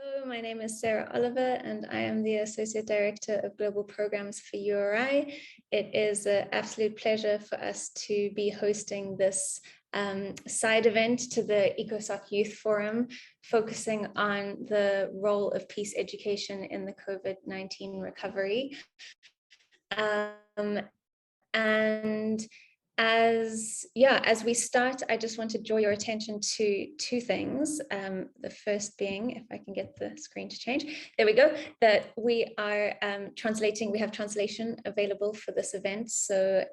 Hello, my name is Sarah Oliver and I am the Associate Director of Global Programs for URI. It is an absolute pleasure for us to be hosting this side event to the ECOSOC Youth Forum, focusing on the role of peace education in the COVID-19 recovery. And as we start, I just want to draw your attention to two things. The first being, if I can get the screen to change, there we go, that we are translating, we have translation available for this event. So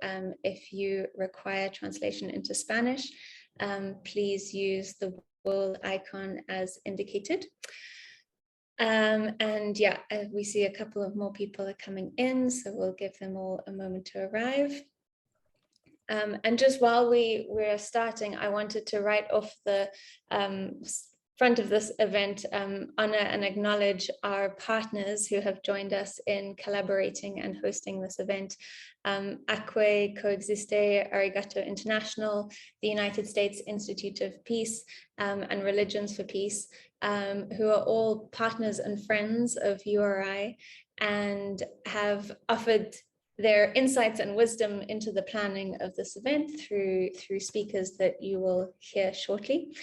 if you require translation into Spanish, please use the world icon as indicated. We see a couple of more people are coming in, so we'll give them all a moment to arrive. And just while we're starting, I wanted to write off the front of this event, honor and acknowledge our partners who have joined us in collaborating and hosting this event. Acque, Coexister, Arigato International, the United States Institute of Peace, and Religions for Peace, who are all partners and friends of URI and have offered their insights and wisdom into the planning of this event through speakers that you will hear shortly.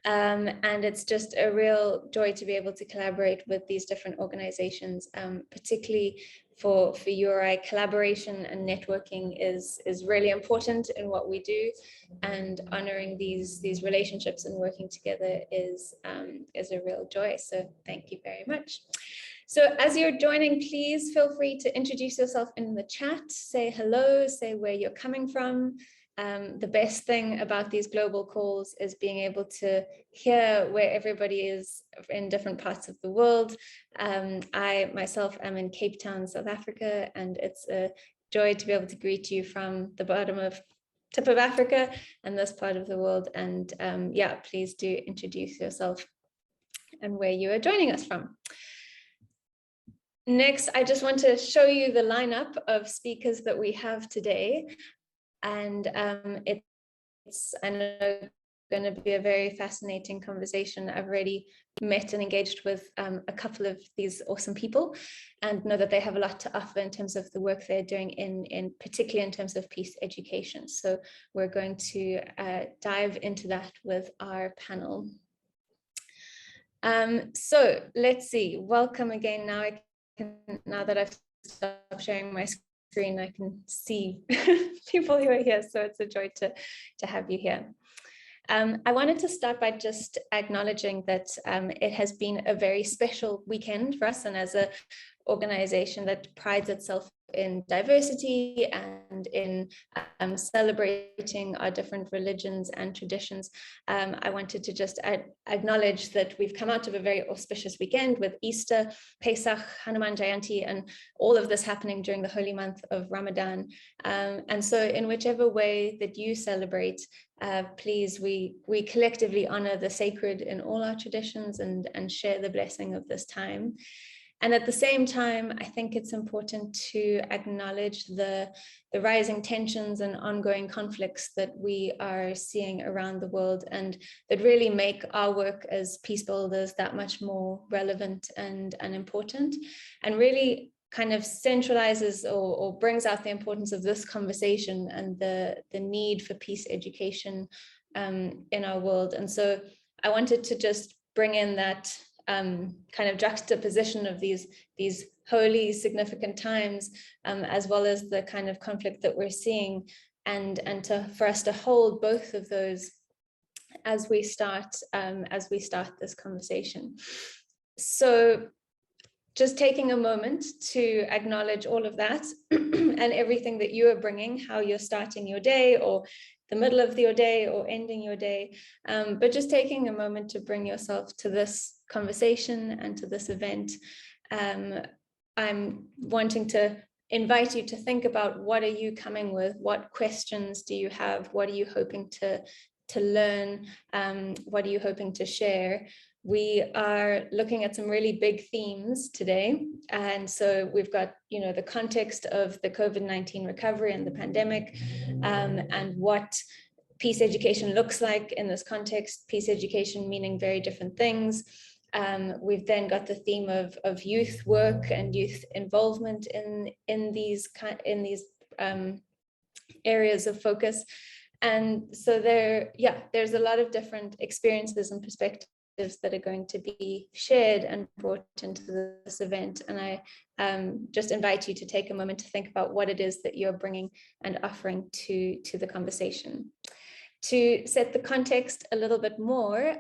And it's just a real joy to be able to collaborate with these different organizations, particularly for URI. Collaboration and networking is really important in what we do, and honoring these relationships and working together is a real joy. So thank you very much. So as you're joining, please feel free to introduce yourself in the chat, say hello, say where you're coming from. The best thing about these global calls is being able to hear where everybody is in different parts of the world. I myself am in Cape Town, South Africa, and it's a joy to be able to greet you from the tip of Africa and this part of the world. And please do introduce yourself and where you are joining us from. Next, I just want to show you the lineup of speakers that we have today. And it's, I know, going to be a very fascinating conversation. I've already met and engaged with a couple of these awesome people and know that they have a lot to offer in terms of the work they're doing in particularly in terms of peace education. So we're going to dive into that with our panel. So let's see, welcome again. Now that I've stopped sharing my screen, I can see people who are here, so it's a joy to have you here. I wanted to start by just acknowledging that it has been a very special weekend for us, and as an organization that prides itself in diversity and in celebrating our different religions and traditions, I wanted to just acknowledge that we've come out of a very auspicious weekend with Easter, Pesach, Hanuman Jayanti, and all of this happening during the holy month of Ramadan. And so in whichever way that you celebrate, please, we collectively honor the sacred in all our traditions and share the blessing of this time. And at the same time, I think it's important to acknowledge the rising tensions and ongoing conflicts that we are seeing around the world, and that really make our work as peace builders that much more relevant and important, and really kind of centralizes or brings out the importance of this conversation and the need for peace education in our world. And so I wanted to just bring in that kind of juxtaposition of these holy significant times, as well as the kind of conflict that we're seeing, and for us to hold both of those as we start this conversation. So just taking a moment to acknowledge all of that and everything that you are bringing, how you're starting your day or the middle of your day or ending your day, but just taking a moment to bring yourself to this conversation and to this event. I'm wanting to invite you to think about, what are you coming with? What questions do you have? What are you hoping to learn? What are you hoping to share? We are looking at some really big themes today. And so we've got, the context of the COVID-19 recovery and the pandemic, and what peace education looks like in this context, peace education meaning very different things. We've then got the theme of youth work and youth involvement in these areas of focus. And so there's a lot of different experiences and perspectives that are going to be shared and brought into this event. And I just invite you to take a moment to think about what it is that you're bringing and offering to the conversation. To set the context a little bit more,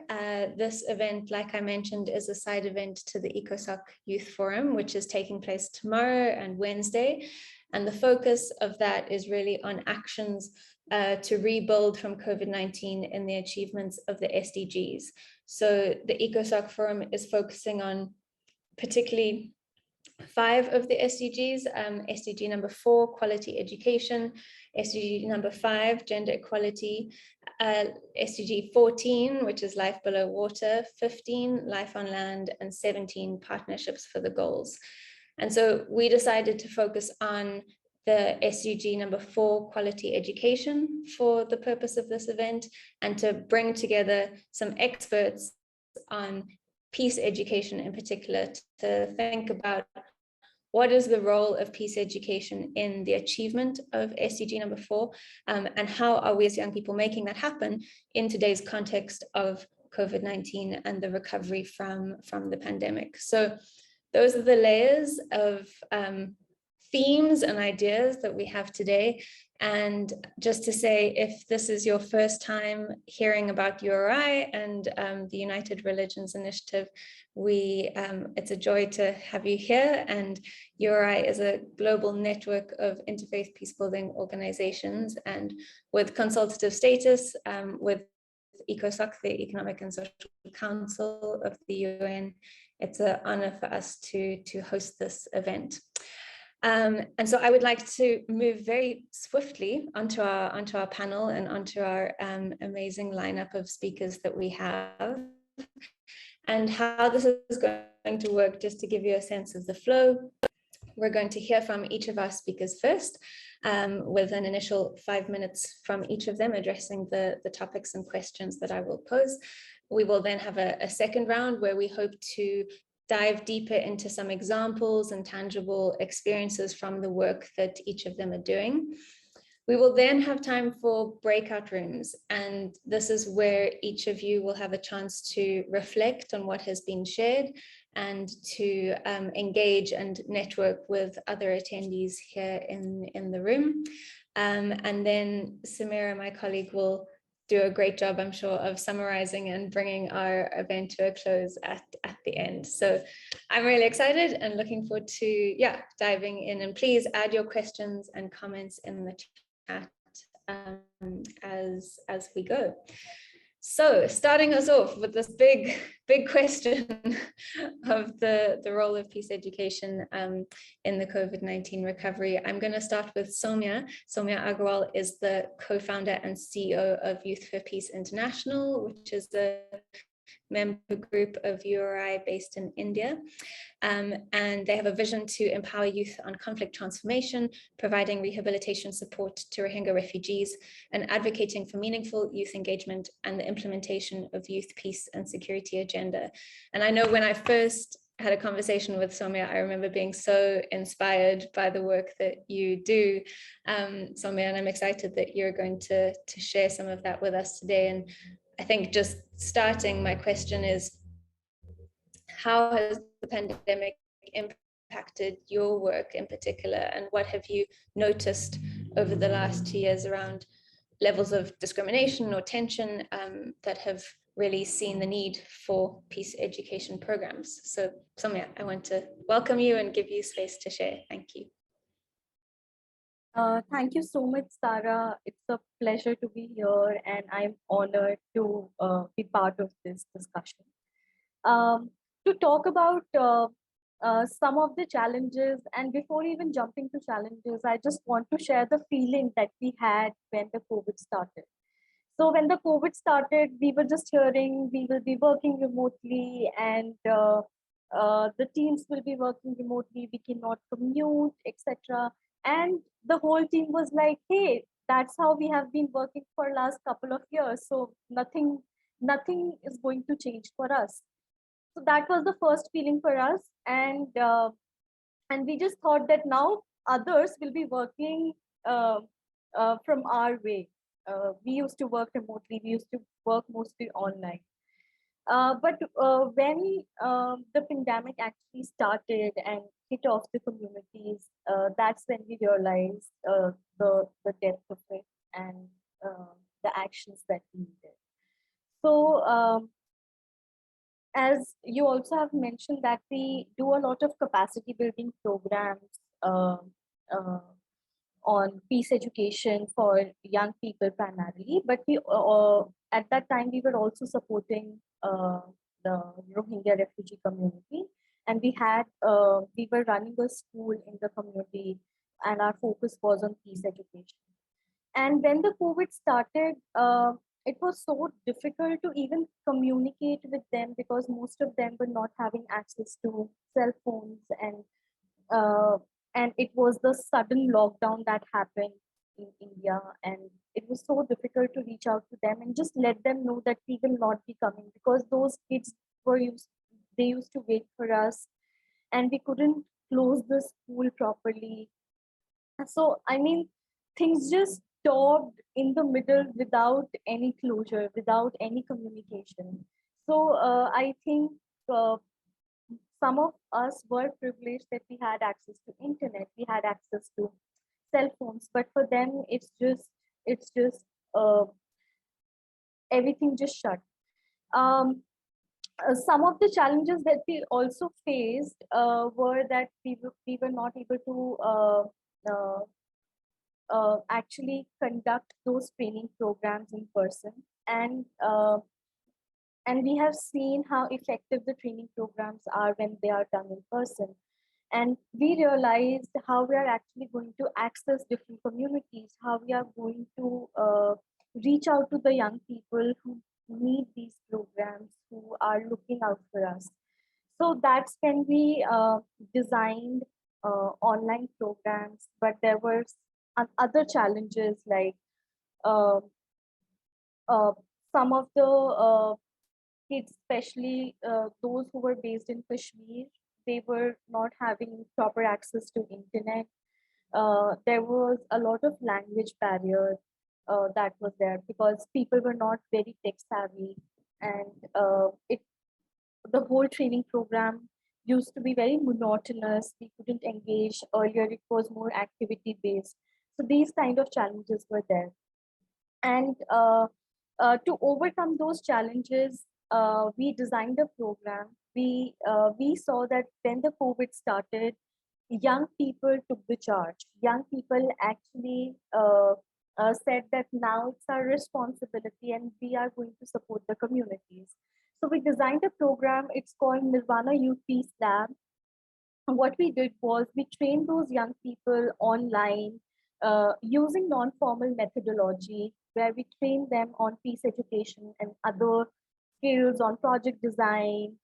this event, like I mentioned, is a side event to the ECOSOC Youth Forum, which is taking place tomorrow and Wednesday. And the focus of that is really on actions to rebuild from COVID-19 in the achievements of the SDGs. So the ECOSOC Forum is focusing on particularly 5 of the SDGs, SDG number 4, quality education, SDG number 5, gender equality, SDG 14, which is life below water, 15, life on land, and 17, partnerships for the goals. And so we decided to focus on the SDG number 4, quality education, for the purpose of this event, and to bring together some experts on peace education in particular, to think about what is the role of peace education in the achievement of SDG number 4, and how are we as young people making that happen in today's context of COVID-19 and the recovery from the pandemic. So those are the layers of themes and ideas that we have today. And just to say, if this is your first time hearing about URI and the United Religions Initiative, it's a joy to have you here. And URI is a global network of interfaith peacebuilding organizations, and with consultative status with ECOSOC, the Economic and Social Council of the UN. It's an honor for us to host this event. And so I would like to move very swiftly onto our panel and onto our amazing lineup of speakers that we have, and how this is going to work. Just to give you a sense of the flow, we're going to hear from each of our speakers first, with an initial 5 minutes from each of them addressing the topics and questions that I will pose. We will then have a second round where we hope to dive deeper into some examples and tangible experiences from the work that each of them are doing. We will then have time for breakout rooms, and this is where each of you will have a chance to reflect on what has been shared and to engage and network with other attendees here in the room. And then Samira, my colleague, will do a great job, I'm sure, of summarizing and bringing our event to a close at the end. So I'm really excited and looking forward to diving in, and please add your questions and comments in the chat as we go. So starting us off with this big question of the role of peace education in the COVID-19 recovery, I'm going to start with Saumya. Saumya Aggarwal is the co-founder and CEO of Youth for Peace International, which is the member group of URI based in India. And they have a vision to empower youth on conflict transformation, providing rehabilitation support to Rohingya refugees, and advocating for meaningful youth engagement and the implementation of youth peace and security agenda. And I know when I first had a conversation with Saumya, I remember being so inspired by the work that you do, Saumya, and I'm excited that you're going to share some of that with us today. And I think just starting, my question is, how has the pandemic impacted your work in particular, and what have you noticed over the last 2 years around levels of discrimination or tension that have really seen the need for peace education programs? So Saumya, I want to welcome you and give you space to share. Thank you. Thank you so much, Sarah. It's a pleasure to be here, and I'm honored to be part of this discussion. To talk about some of the challenges, and before even jumping to challenges, I just want to share the feeling that we had when the COVID started. So when the COVID started, we were just hearing we will be working remotely, and the teams will be working remotely, we cannot commute, etc. And the whole team was like, hey, that's how we have been working for last couple of years. So nothing is going to change for us. So that was the first feeling for us, and we just thought that now others will be working uh, from our way. We used to work remotely. We used to work mostly online. But when the pandemic actually started and hit off the communities, that's when we realized the depth of it and uh, the actions that we needed. So, as you also have mentioned, that we do a lot of capacity building programs uh, on peace education for young people primarily, but we at that time we were also supporting the Rohingya refugee community, and we were running a school in the community, and our focus was on peace education. And when the COVID started, it was so difficult to even communicate with them because most of them were not having access to cell phones, uh, and it was the sudden lockdown that happened in India, and it was so difficult to reach out to them and just let them know that we will not be coming because those kids they used to wait for us, and we couldn't close the school properly. So, I mean, things just stopped in the middle without any closure, without any communication. So, I think some of us were privileged that we had access to internet, we had access to cell phones, but for them, it's just uh, everything just shut. Um, some of the challenges that we also faced were that we were not able to uh, actually conduct those training programs in person, and we have seen how effective the training programs are when they are done in person, and we realized how we are actually going to access different communities, how we are going to reach out to the young people who need these programs, who are looking out for us. So that's when we designed online programs, but there were other challenges like uh, uh, some of the kids, especially those who were based in Kashmir, they were not having proper access to internet. There was a lot of language barrier that was there because people were not very tech savvy, and the whole training program used to be very monotonous. We couldn't engage. Earlier, it was more activity based. So these kind of challenges were there. And to overcome those challenges, we designed a program. We saw that when the COVID started, young people took the charge. Young people actually said that now it's our responsibility and we are going to support the communities. So we designed a program. It's called Nirvana Youth Peace Lab. What we did was we trained those young people online using non-formal methodology, where we trained them on peace education and other skills on project design,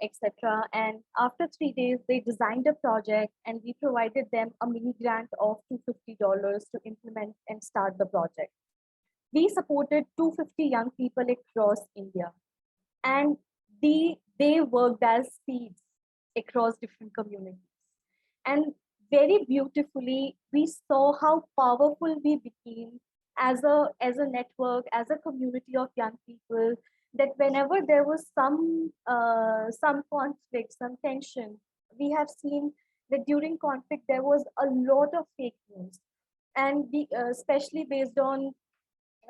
etc. And after 3 days, they designed a project, and we provided them a mini grant of $250 to implement and start the project. We supported 250 young people across India, and they worked as seeds across different communities. And very beautifully, we saw how powerful we became as a network, as a community of young people, that whenever there was some conflict, some tension, we have seen that during conflict there was a lot of fake news, and especially based on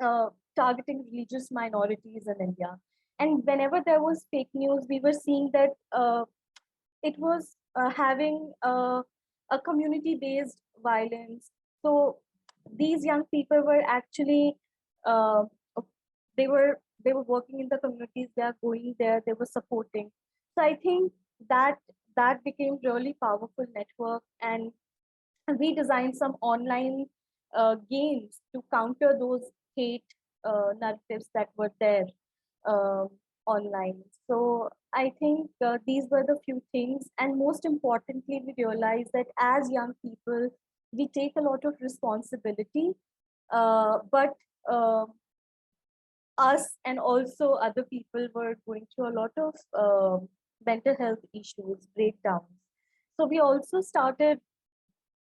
uh, targeting religious minorities in India. And whenever there was fake news, we were seeing that it was having a community-based violence. So these young people were actually uh, they were working in the communities. They are going there. They were supporting. So I think that that became really powerful network, and we designed some online games to counter those hate narratives that were there um, online. So I think these were the few things, and most importantly, we realized that as young people, we take a lot of responsibility, but uh, us and also other people were going through a lot of mental health issues, breakdowns. So we also started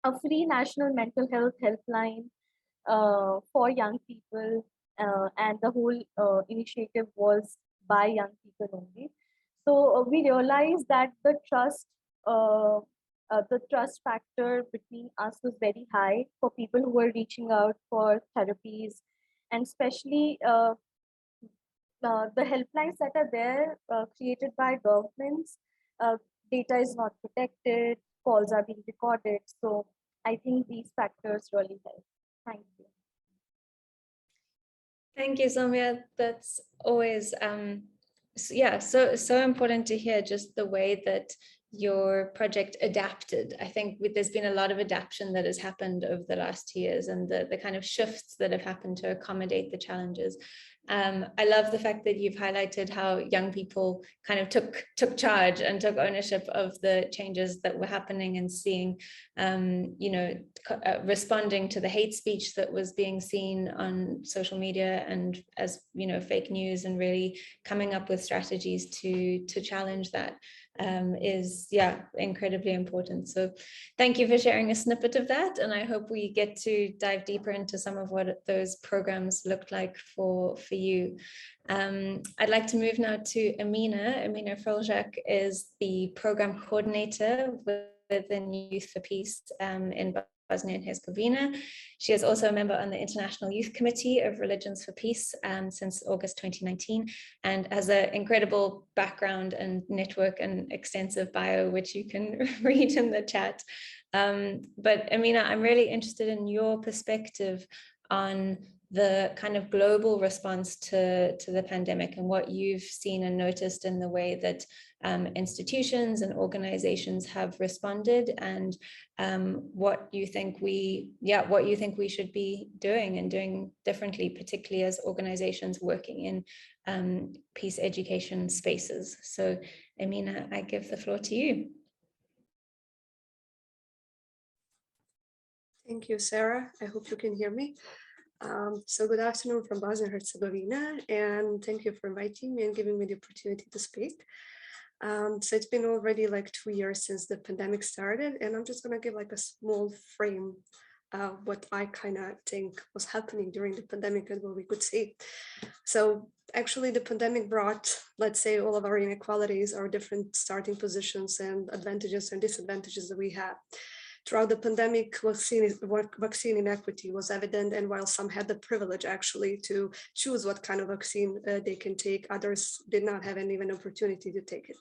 a free national mental health helpline for young people, and the whole initiative was by young people only. So we realized that uh, the trust factor between us was very high for people who were reaching out for therapies, and especially the helplines that are there created by governments. Uh, Data is not protected, calls are being recorded. So I think these factors really help. Thank you. Thank you, Saumya. That's always so important to hear, just the way that your project adapted. I think there's been a lot of adaptation that has happened over the last 2 years, and the kind of shifts that have happened to accommodate the challenges. I love the fact that you've highlighted how young people kind of took charge and took ownership of the changes that were happening, and seeing, responding to the hate speech that was being seen on social media and as, fake news, and really coming up with strategies to challenge that is incredibly important. So thank you for sharing a snippet of that, and I hope we get to dive deeper into some of what those programs looked like for you. I'd like to move now to Emina. Emina Frljak is the program coordinator within Youth for Peace in Bosnia and Herzegovina. She is also a member on the International Youth Committee of Religions for Peace since August 2019, and has an incredible background and network and extensive bio, which you can read in the chat. But Emina, I'm really interested in your perspective on the kind of global response to the pandemic, and what you've seen and noticed in the way that institutions and organizations have responded, and what you think we should be doing and doing differently, particularly as organizations working in peace education spaces. So Emina, I give the floor to you. Thank you, Sarah. I hope you can hear me. So good afternoon from Bosnia and Herzegovina, and thank you for inviting me and giving me the opportunity to speak. So it's been already like 2 years since the pandemic started, and I'm just going to give like a small frame what I kind of think was happening during the pandemic and what we could see. So actually the pandemic brought, let's say, all of our inequalities, our different starting positions and advantages and disadvantages that we have. Throughout the pandemic, vaccine inequity was evident, and while some had the privilege actually to choose what kind of vaccine they can take, others did not have even an opportunity to take it.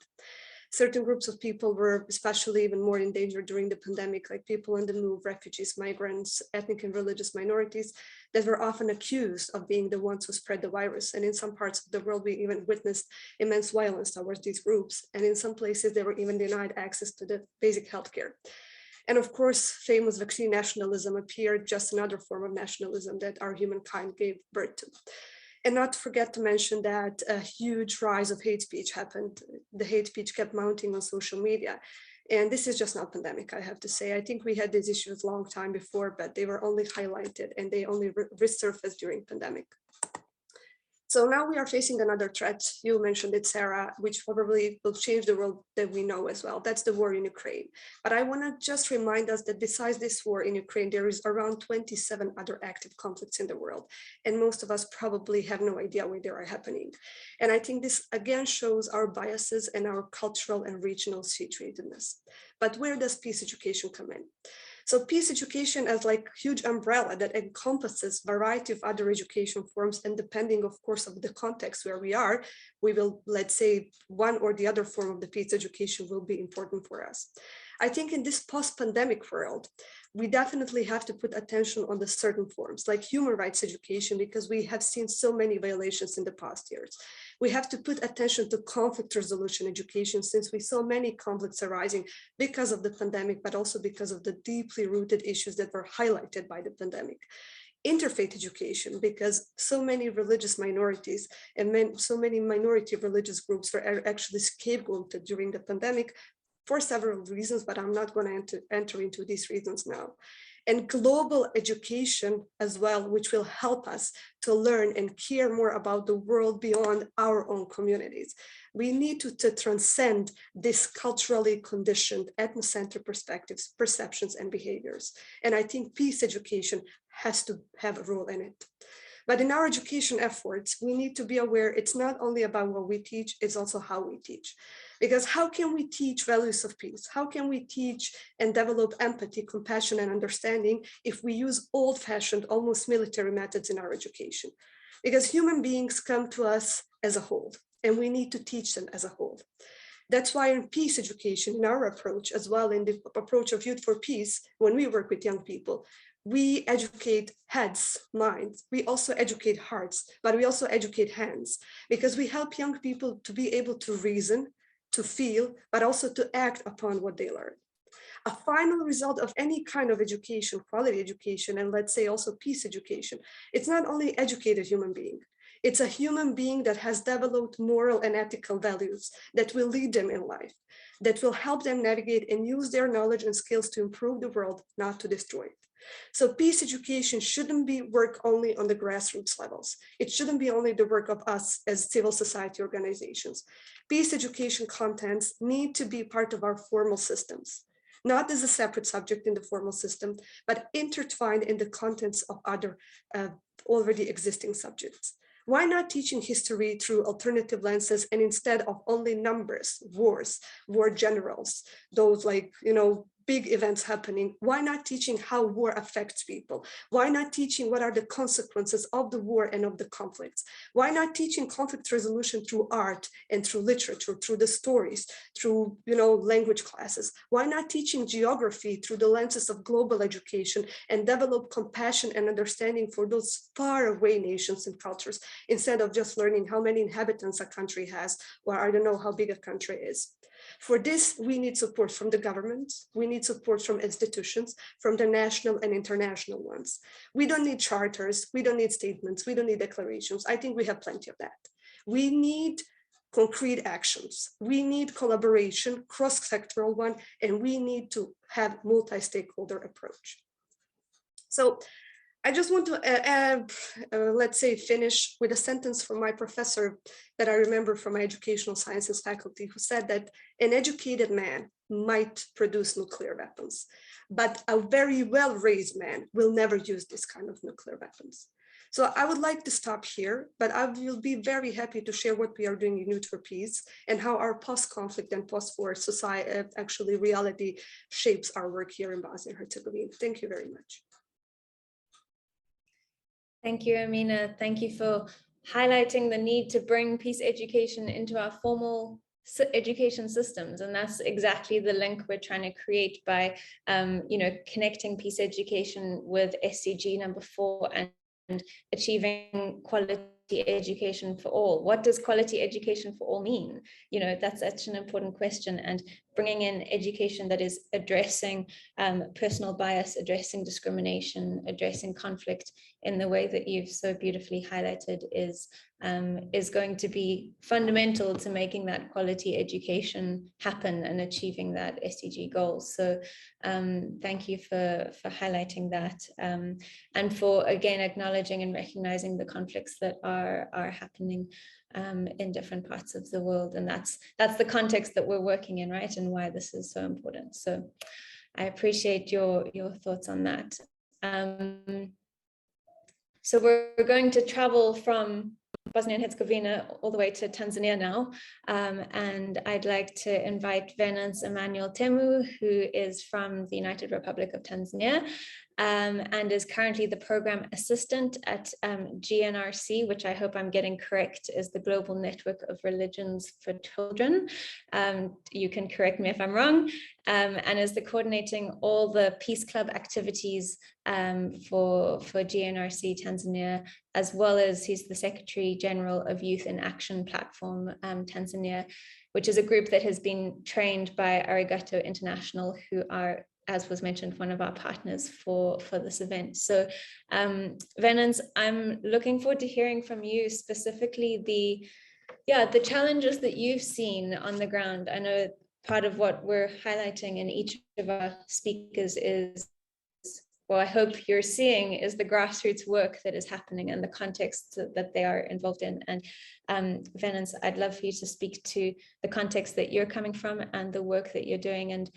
Certain groups of people were especially even more in danger during the pandemic, like people on the move, refugees, migrants, ethnic and religious minorities, that were often accused of being the ones who spread the virus. And in some parts of the world, we even witnessed immense violence towards these groups. And in some places, they were even denied access to the basic healthcare. And of course, famous vaccine nationalism appeared, just another form of nationalism that our humankind gave birth to. And not to forget to mention that a huge rise of hate speech happened. The hate speech kept mounting on social media. And this is just not pandemic, I have to say. I think we had these issues a long time before, but they were only highlighted and they only resurfaced during pandemic. So now we are facing another threat. You mentioned it, Sarah, which probably will change the world that we know as well. That's the war in Ukraine. But I want to just remind us that besides this war in Ukraine, there is around 27 other active conflicts in the world. And most of us probably have no idea where they are happening. And I think this again shows our biases and our cultural and regional situatedness. But where does peace education come in? So peace education as like huge umbrella that encompasses variety of other education forms, and depending, of course, of the context where we are, we will, let's say, one or the other form of the peace education will be important for us. I think in this post-pandemic world, we definitely have to put attention on the certain forms like human rights education, because we have seen so many violations in the past years. We have to put attention to conflict resolution education, since we saw many conflicts arising because of the pandemic, but also because of the deeply rooted issues that were highlighted by the pandemic. Interfaith education, because so many religious minorities and so many minority religious groups were actually scapegoated during the pandemic for several reasons, but I'm not going to enter into these reasons now. and global education as well, which will help us to learn and care more about the world beyond our own communities. We need to transcend this culturally conditioned ethnocentric perspectives, perceptions, and behaviors. And I think peace education has to have a role in it. But in our education efforts, we need to be aware it's not only about what we teach, it's also how we teach. Because how can we teach values of peace? How can we teach and develop empathy, compassion, and understanding if we use old-fashioned, almost military methods in our education? Because human beings come to us as a whole, and we need to teach them as a whole. That's why in peace education, in our approach, as well in the approach of Youth for Peace, when we work with young people, we educate heads, minds, we also educate hearts, but we also educate hands, because we help young people to be able to reason, to feel, but also to act upon what they learn. A final result of any kind of education, quality education, and let's say also peace education, it's not only educated human being, it's a human being that has developed moral and ethical values that will lead them in life, that will help them navigate and use their knowledge and skills to improve the world, not to destroy it. So peace education shouldn't be work only on the grassroots levels. It shouldn't be only the work of us as civil society organizations. Peace education contents need to be part of our formal systems, not as a separate subject in the formal system, but intertwined in the contents of other already existing subjects. Why not teaching history through alternative lenses and instead of only numbers, wars, war generals, those big events happening? Why not teaching how war affects people? Why not teaching what are the consequences of the war and of the conflicts? Why not teaching conflict resolution through art and through literature, through the stories, through language classes? Why not teaching geography through the lenses of global education and develop compassion and understanding for those far away nations and cultures, instead of just learning how many inhabitants a country has, or I don't know how big a country is? For this, we need support from the government. We need support from institutions, from the national and international ones. We don't need charters. We don't need statements. We don't need declarations. I think we have plenty of that. We need concrete actions. We need collaboration, cross-sectoral one, and we need to have multi-stakeholder approach. So I just want to, let's say, finish with a sentence from my professor that I remember from my educational sciences faculty, who said that an educated man might produce nuclear weapons, but a very well-raised man will never use this kind of nuclear weapons. So I would like to stop here, but I will be very happy to share what we are doing in Youth for Peace and how our post-conflict and post-war society, actually reality, shapes our work here in Bosnia and Herzegovina. Thank you very much. Thank you, Emina. Thank you for highlighting the need to bring peace education into our formal education systems. And that's exactly the link we're trying to create by, connecting peace education with SDG number 4 and achieving quality education for all. What does quality education for all mean? That's such an important question, and bringing in education that is addressing personal bias, addressing discrimination, addressing conflict in the way that you've so beautifully highlighted is going to be fundamental to making that quality education happen and achieving that SDG goals. So thank you for highlighting that, and for again acknowledging and recognizing the conflicts that are happening in different parts of the world. And that's the context that we're working in, right? And why this is so important. So I appreciate your thoughts on that. So we're going to travel from Bosnia and Herzegovina all the way to Tanzania now. And I'd like to invite Venance Emmanuel Temu, who is from the United Republic of Tanzania, and is currently the program assistant at GNRC, which I hope I'm getting correct, is the Global Network of Religions for Children. You can correct me if I'm wrong, and is the coordinating all the Peace Club activities for GNRC Tanzania, as well as he's the Secretary General of Youth in Action Platform Tanzania, which is a group that has been trained by Arigato International, who are, as was mentioned, one of our partners for this event. So Venance, I'm looking forward to hearing from you specifically the challenges that you've seen on the ground. I know part of what we're highlighting in each of our speakers is well, I hope you're seeing is the grassroots work that is happening and the context that they are involved in. And Venance, I'd love for you to speak to the context that you're coming from and the work that you're doing, and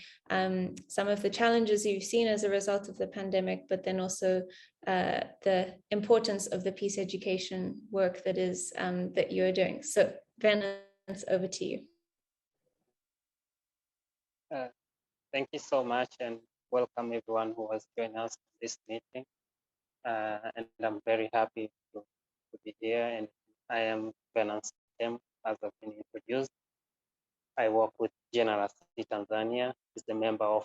some of the challenges you've seen as a result of the pandemic, but then also the importance of the peace education work that is that you're doing. So Venance, over to you. Thank you so much, and welcome everyone who has joined us in this meeting. And I'm very happy to be here. And I am Venance, Temu, as I've been introduced. I work with GNRC Tanzania, is the member of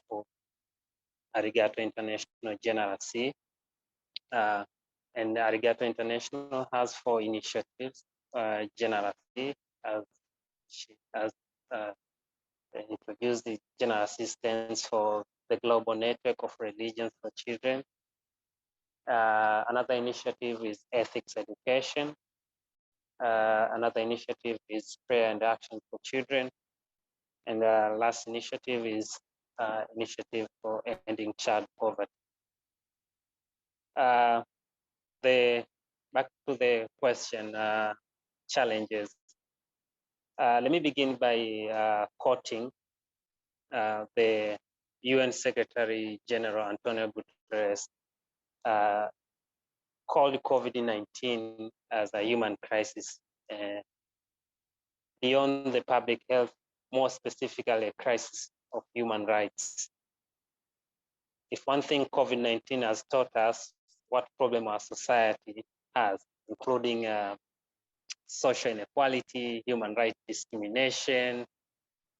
Arigato International GNRC. And Arigato International has 4 initiatives. GNRC, as she has introduced, the GNRC stands for the Global Network of Religions for Children. Another initiative is ethics education. Another initiative is prayer and action for children. And the last initiative is initiative for ending child poverty. Back to the question, challenges. Let me begin by quoting the UN Secretary General Antonio Guterres, called COVID-19 as a human crisis beyond the public health, more specifically a crisis of human rights. If one thing COVID-19 has taught us, what problem our society has, including social inequality, human rights discrimination,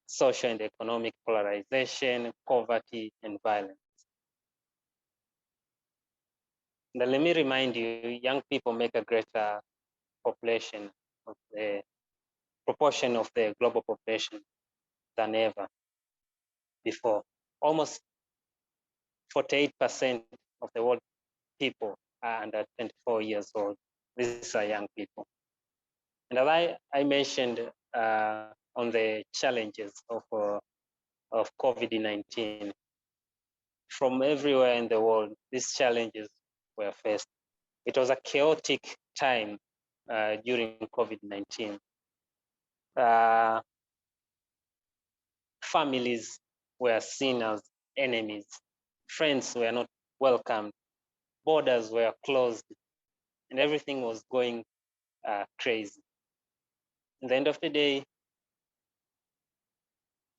social and economic polarization, poverty, and violence. Now, let me remind you, young people make a greater population of the proportion of the global population than ever before. Almost 48% of the world people are under 24 years old. These are young people. And as I mentioned on the challenges of COVID-19, from everywhere in the world, these challenges were faced. It was a chaotic time during COVID-19. Families were seen as enemies. Friends were not welcomed. Borders were closed, and everything was going crazy. At the end of the day,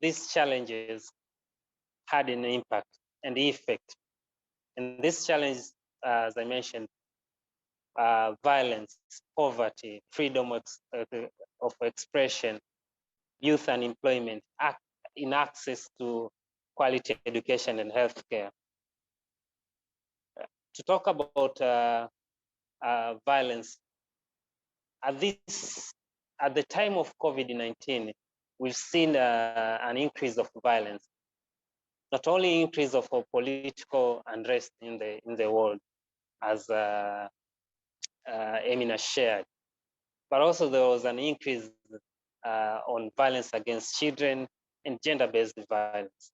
these challenges had an impact and effect. And these challenges, as I mentioned, violence, poverty, freedom of expression, youth unemployment, in access to quality education and healthcare. To talk about violence, at the time of COVID-19, we've seen an increase of violence, not only increase of political unrest in the world, as Emina shared, but also there was an increase on violence against children and gender-based violence.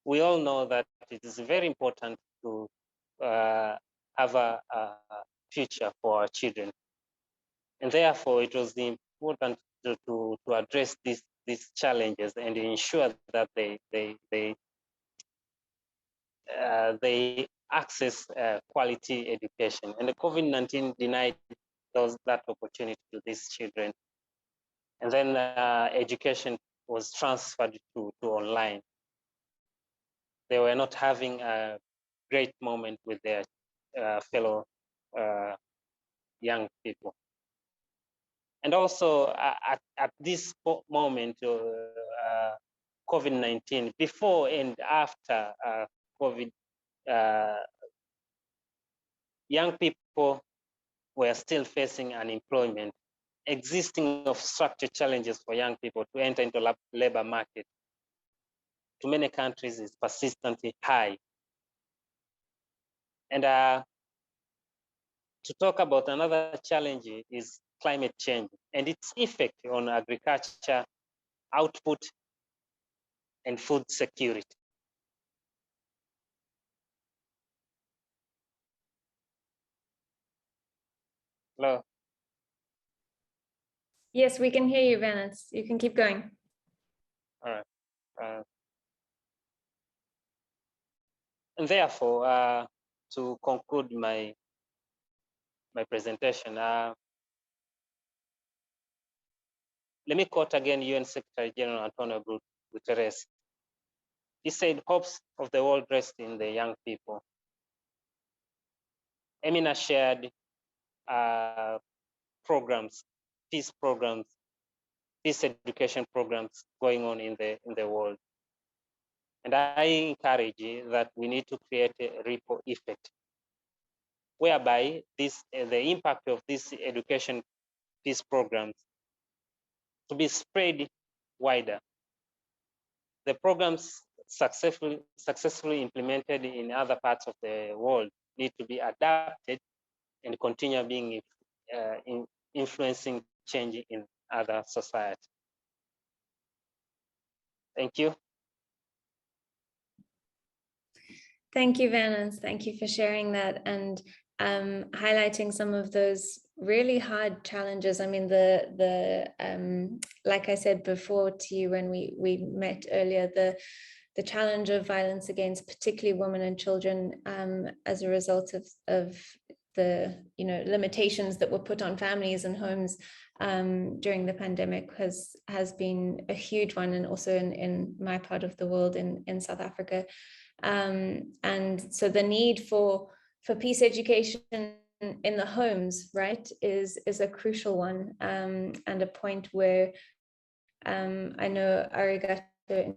We all know that it is very important to have a future for our children. And therefore, it was important to address these challenges and ensure that they access quality education. And the COVID-19 denied that opportunity to these children. And then education was transferred to online. They were not having a great moment with their fellow young people. And also at this moment, COVID-19, before and after COVID, young people were still facing unemployment, existing of structural challenges for young people to enter into labor market. To many countries is persistently high. And to talk about another challenge is climate change and its effect on agriculture, output, and food security. Hello. Yes, we can hear you, Venance. You can keep going. All right. And therefore, to conclude my presentation, let me quote again UN Secretary General Antonio Guterres. He said, "Hopes of the world rest in the young people." Emina shared programs, peace education programs going on in the world. And I encourage that we need to create a ripple effect, whereby the impact of these education peace programs to be spread wider. The programs successfully implemented in other parts of the world need to be adapted and continue being influencing change in other societies. Thank you. Thank you, Venance. Thank you for sharing that and highlighting some of those really hard challenges. I mean, like I said before to you when we met earlier, the challenge of violence against particularly women and children as a result of the limitations that were put on families and homes during the pandemic has been a huge one, and also in my part of the world in South Africa. And so the need for peace education in the homes, right, is a crucial one, and a point where I know Arigato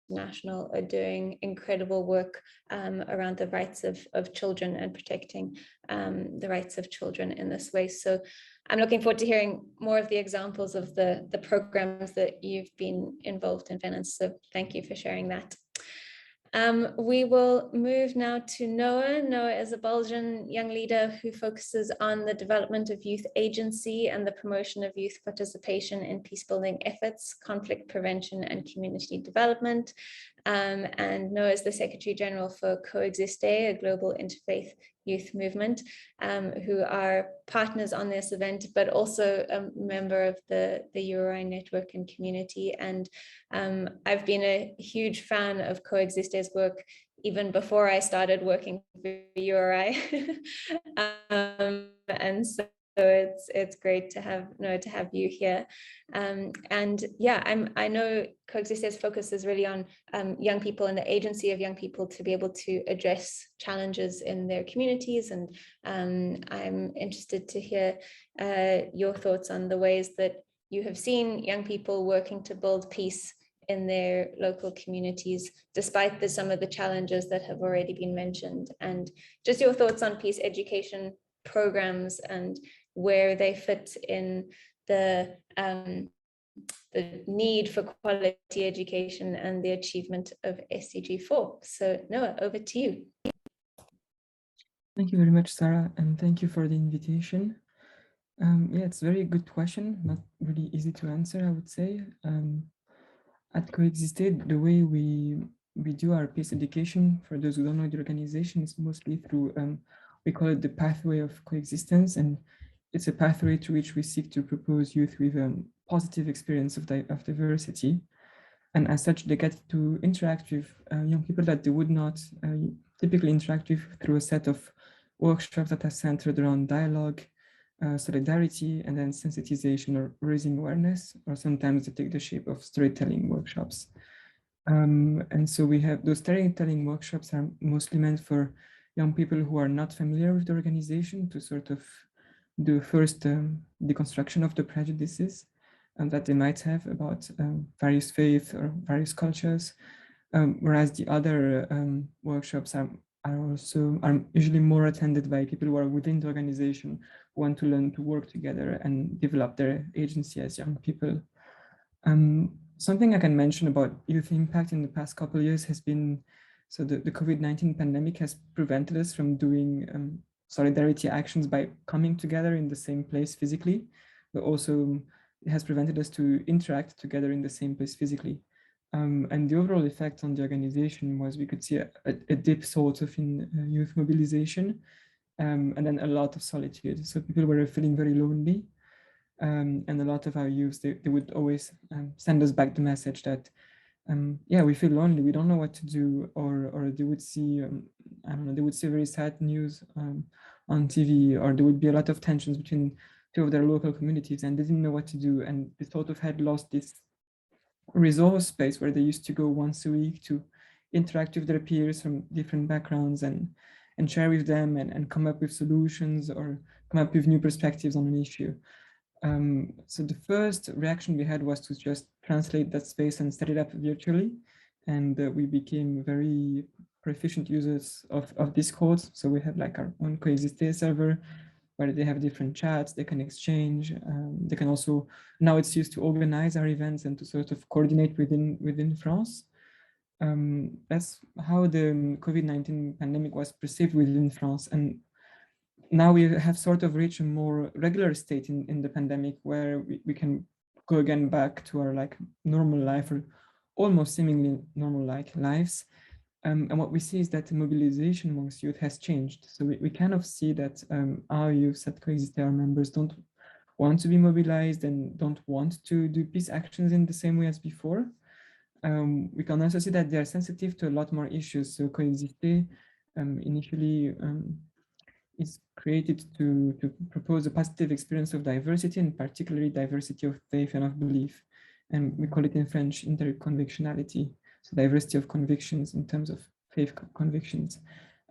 International are doing incredible work around the rights of children and protecting the rights of children in this way. So I'm looking forward to hearing more of the examples of the programs that you've been involved in, Venance. So thank you for sharing that. We will move now to Noah. Noah is a Belgian young leader who focuses on the development of youth agency and the promotion of youth participation in peacebuilding efforts, conflict prevention, and community development. And Noah is the Secretary General for Coexister, a global interfaith youth movement, who are partners on this event, but also a member of the URI network and community. And I've been a huge fan of Coexister's work even before I started working for URI. And so it's great to have you here. And yeah, I know Coexister's focus is really on young people and the agency of young people to be able to address challenges in their communities. And I'm interested to hear your thoughts on the ways that you have seen young people working to build peace in their local communities, despite some of the challenges that have already been mentioned, and just your thoughts on peace education programs and where they fit in the need for quality education and the achievement of SDG 4. So Noah, over to you. Thank you very much, Sarah, and thank you for the invitation. Yeah, it's a very good question, not really easy to answer, I would say. At Coexister, the way we do our peace education, for those who don't know the organization, is mostly through, we call it the pathway of coexistence, and it's a pathway through which we seek to propose youth with a positive experience of diversity. And as such, they get to interact with young people that they would not typically interact with through a set of workshops that are centered around dialogue, solidarity, and then sensitization or raising awareness, or sometimes they take the shape of storytelling workshops. And so we have those storytelling workshops are mostly meant for young people who are not familiar with the organization to sort of do first deconstruction of the prejudices that they might have about various faiths or various cultures, whereas the other workshops are usually more attended by people who are within the organization, who want to learn to work together and develop their agency as young people. Something I can mention about youth impact in the past couple of years has been, so the COVID-19 pandemic has prevented us from doing solidarity actions by coming together in the same place physically, but also it has prevented us to interact together in the same place physically. And the overall effect on the organization was we could see a dip sort of in youth mobilization. and then a lot of solitude. So people were feeling very lonely. And a lot of our youth, they would always send us back the message that, yeah, we feel lonely, we don't know what to do, or they would see, I don't know, they would see very sad news on TV, or there would be a lot of tensions between two of their local communities, and they didn't know what to do, and they sort of had lost this resource space where they used to go once a week to interact with their peers from different backgrounds and share with them and come up with solutions or come up with new perspectives on an issue. So the first reaction we had was to just translate that space and set it up virtually. And we became very proficient users of Discord. So we have like our own Coexister server where they have different chats, they can exchange. They can also, now it's used to organize our events and to sort of coordinate within France. That's how the COVID-19 pandemic was perceived within France. And now we have sort of reached a more regular state in the pandemic where we can go again back to our like normal life or almost seemingly normal like lives. And what we see is that the mobilization amongst youth has changed. So we kind of see that our youth at Coexister, our members don't want to be mobilized and don't want to do peace actions in the same way as before. We can also see that they are sensitive to a lot more issues. So Coexister initially is created to propose a positive experience of diversity, and particularly diversity of faith and of belief. And we call it in French interconvictionality, so diversity of convictions in terms of faith convictions.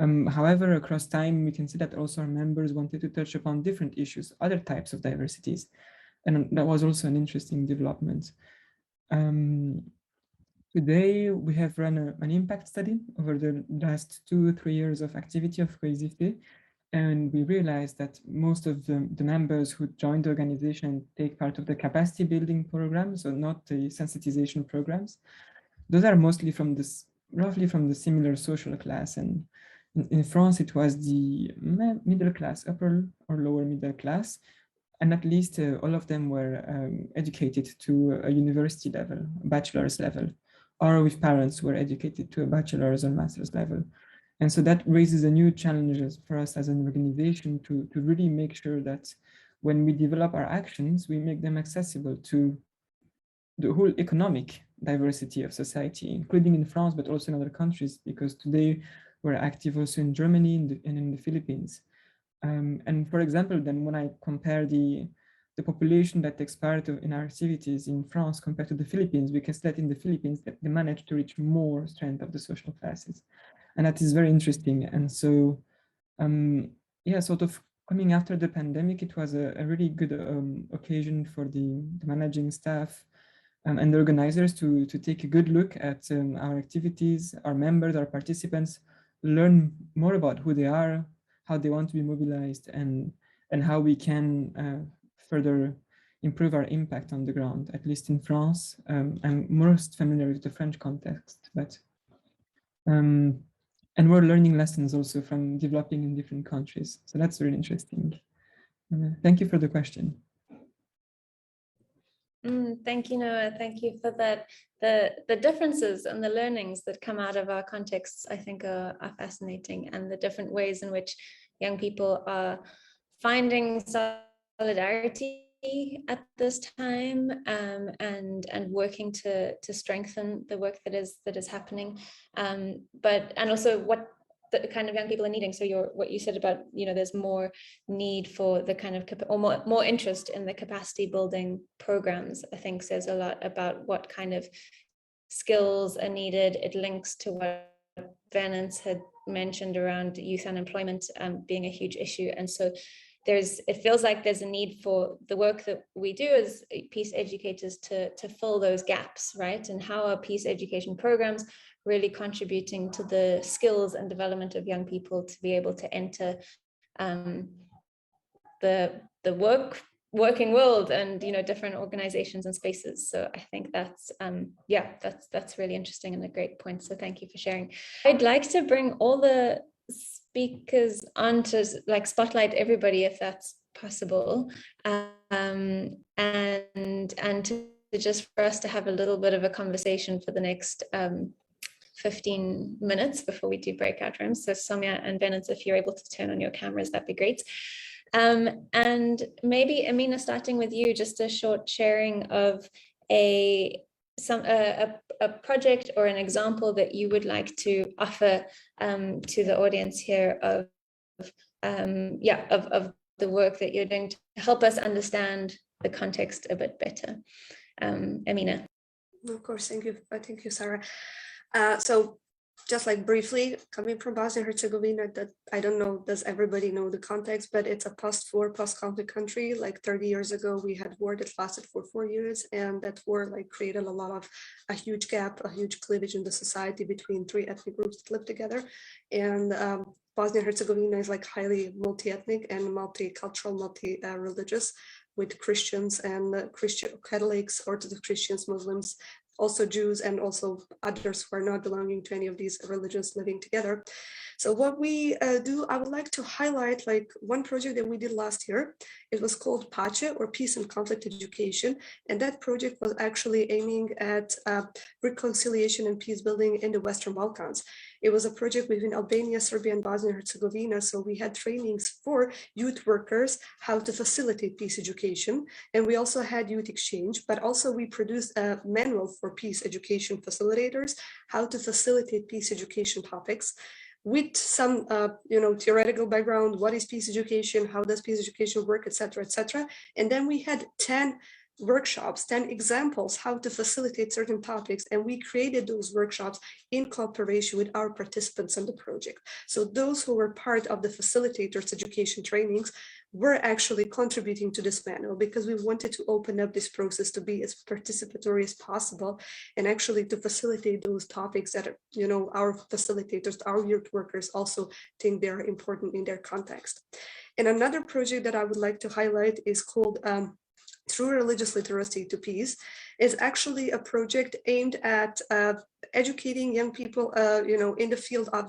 However, across time, we can see that also our members wanted to touch upon different issues, other types of diversities. And that was also an interesting development. Today, we have run an impact study over the last 2-3 years of activity of Coexister. And we realized that most of the members who joined the organization take part of the capacity building programs, so not the sensitization programs. Those are mostly from this, roughly from the similar social class. And in France, it was the middle class, upper or lower middle class. And at least all of them were educated to a university level, bachelor's level, or with parents who were educated to a bachelor's or master's level. And so that raises a new challenges for us as an organization to really make sure that when we develop our actions, we make them accessible to the whole economic diversity of society, including in France, but also in other countries, because today we're active also in Germany and in the Philippines. And for example, then when I compare the population that takes part in our activities in France compared to the Philippines, we can see that in the Philippines that they manage to reach more strength of the social classes. And that is very interesting. And so, yeah, sort of coming after the pandemic, it was a really good occasion for the managing staff and the organizers to take a good look at our activities, our members, our participants, learn more about who they are, how they want to be mobilized, and how we can further improve our impact on the ground, at least in France. I'm most familiar with the French context, but and we're learning lessons also from developing in different countries. So that's really interesting. Thank you for the question. Thank you, Noah. Thank you for that. The differences and the learnings that come out of our contexts, I think, are fascinating, and the different ways in which young people are finding solidarity at this time, and working to strengthen the work that is happening, and also what the kind of young people are needing. So what you said about, there's more need for the kind of, or more interest in the capacity building programs, I think says a lot about what kind of skills are needed. It links to what Venance had mentioned around youth unemployment being a huge issue. And so it feels like there's a need for the work that we do as peace educators to fill those gaps, right? And how are peace education programs really contributing to the skills and development of young people to be able to enter the working world and different organizations and spaces. So I think that's that's really interesting and a great point. So thank you for sharing. I'd like to bring all the speakers on to spotlight everybody if that's possible, and to just for us to have a little bit of a conversation for the next 15 minutes before we do breakout rooms. So Saumya and Venance, if you're able to turn on your cameras, that'd be great. And maybe Emina, starting with you, just a short sharing of a project or an example that you would like to offer to the audience here of the work that you're doing to help us understand the context a bit better. Emina. Of course, thank you, Sarah. So just like briefly, coming from Bosnia and Herzegovina, that I don't know, does everybody know the context, but it's a post-war, post-conflict country. Like 30 years ago, we had war that lasted for 4 years, and that war like created a huge gap, a huge cleavage in the society between 3 ethnic groups that live together. And Bosnia and Herzegovina is like highly multi-ethnic and multicultural, multi-religious, with Christians and Christian Catholics, Orthodox Christians, Muslims, also Jews, and also others who are not belonging to any of these religions living together. So what we do, I would like to highlight like one project that we did last year. It was called PACE, or Peace and Conflict Education. And that project was actually aiming at reconciliation and peace building in the Western Balkans. It was a project between Albania, Serbia, and Bosnia and Herzegovina. So we had trainings for youth workers, how to facilitate peace education. And we also had youth exchange, but also we produced a manual for peace education facilitators, how to facilitate peace education topics, with some theoretical background. What is peace education? How does peace education work, etc., etc. And then we had 10 workshops, 10 examples how to facilitate certain topics, and we created those workshops in cooperation with our participants on the project. So those who were part of the facilitators education trainings were actually contributing to this manual, because we wanted to open up this process to be as participatory as possible, and actually to facilitate those topics that our facilitators, our youth workers also think they're important in their context. And another project that I would like to highlight is called Through Religious Literacy to Peace. Is actually a project aimed at educating young people, in the field of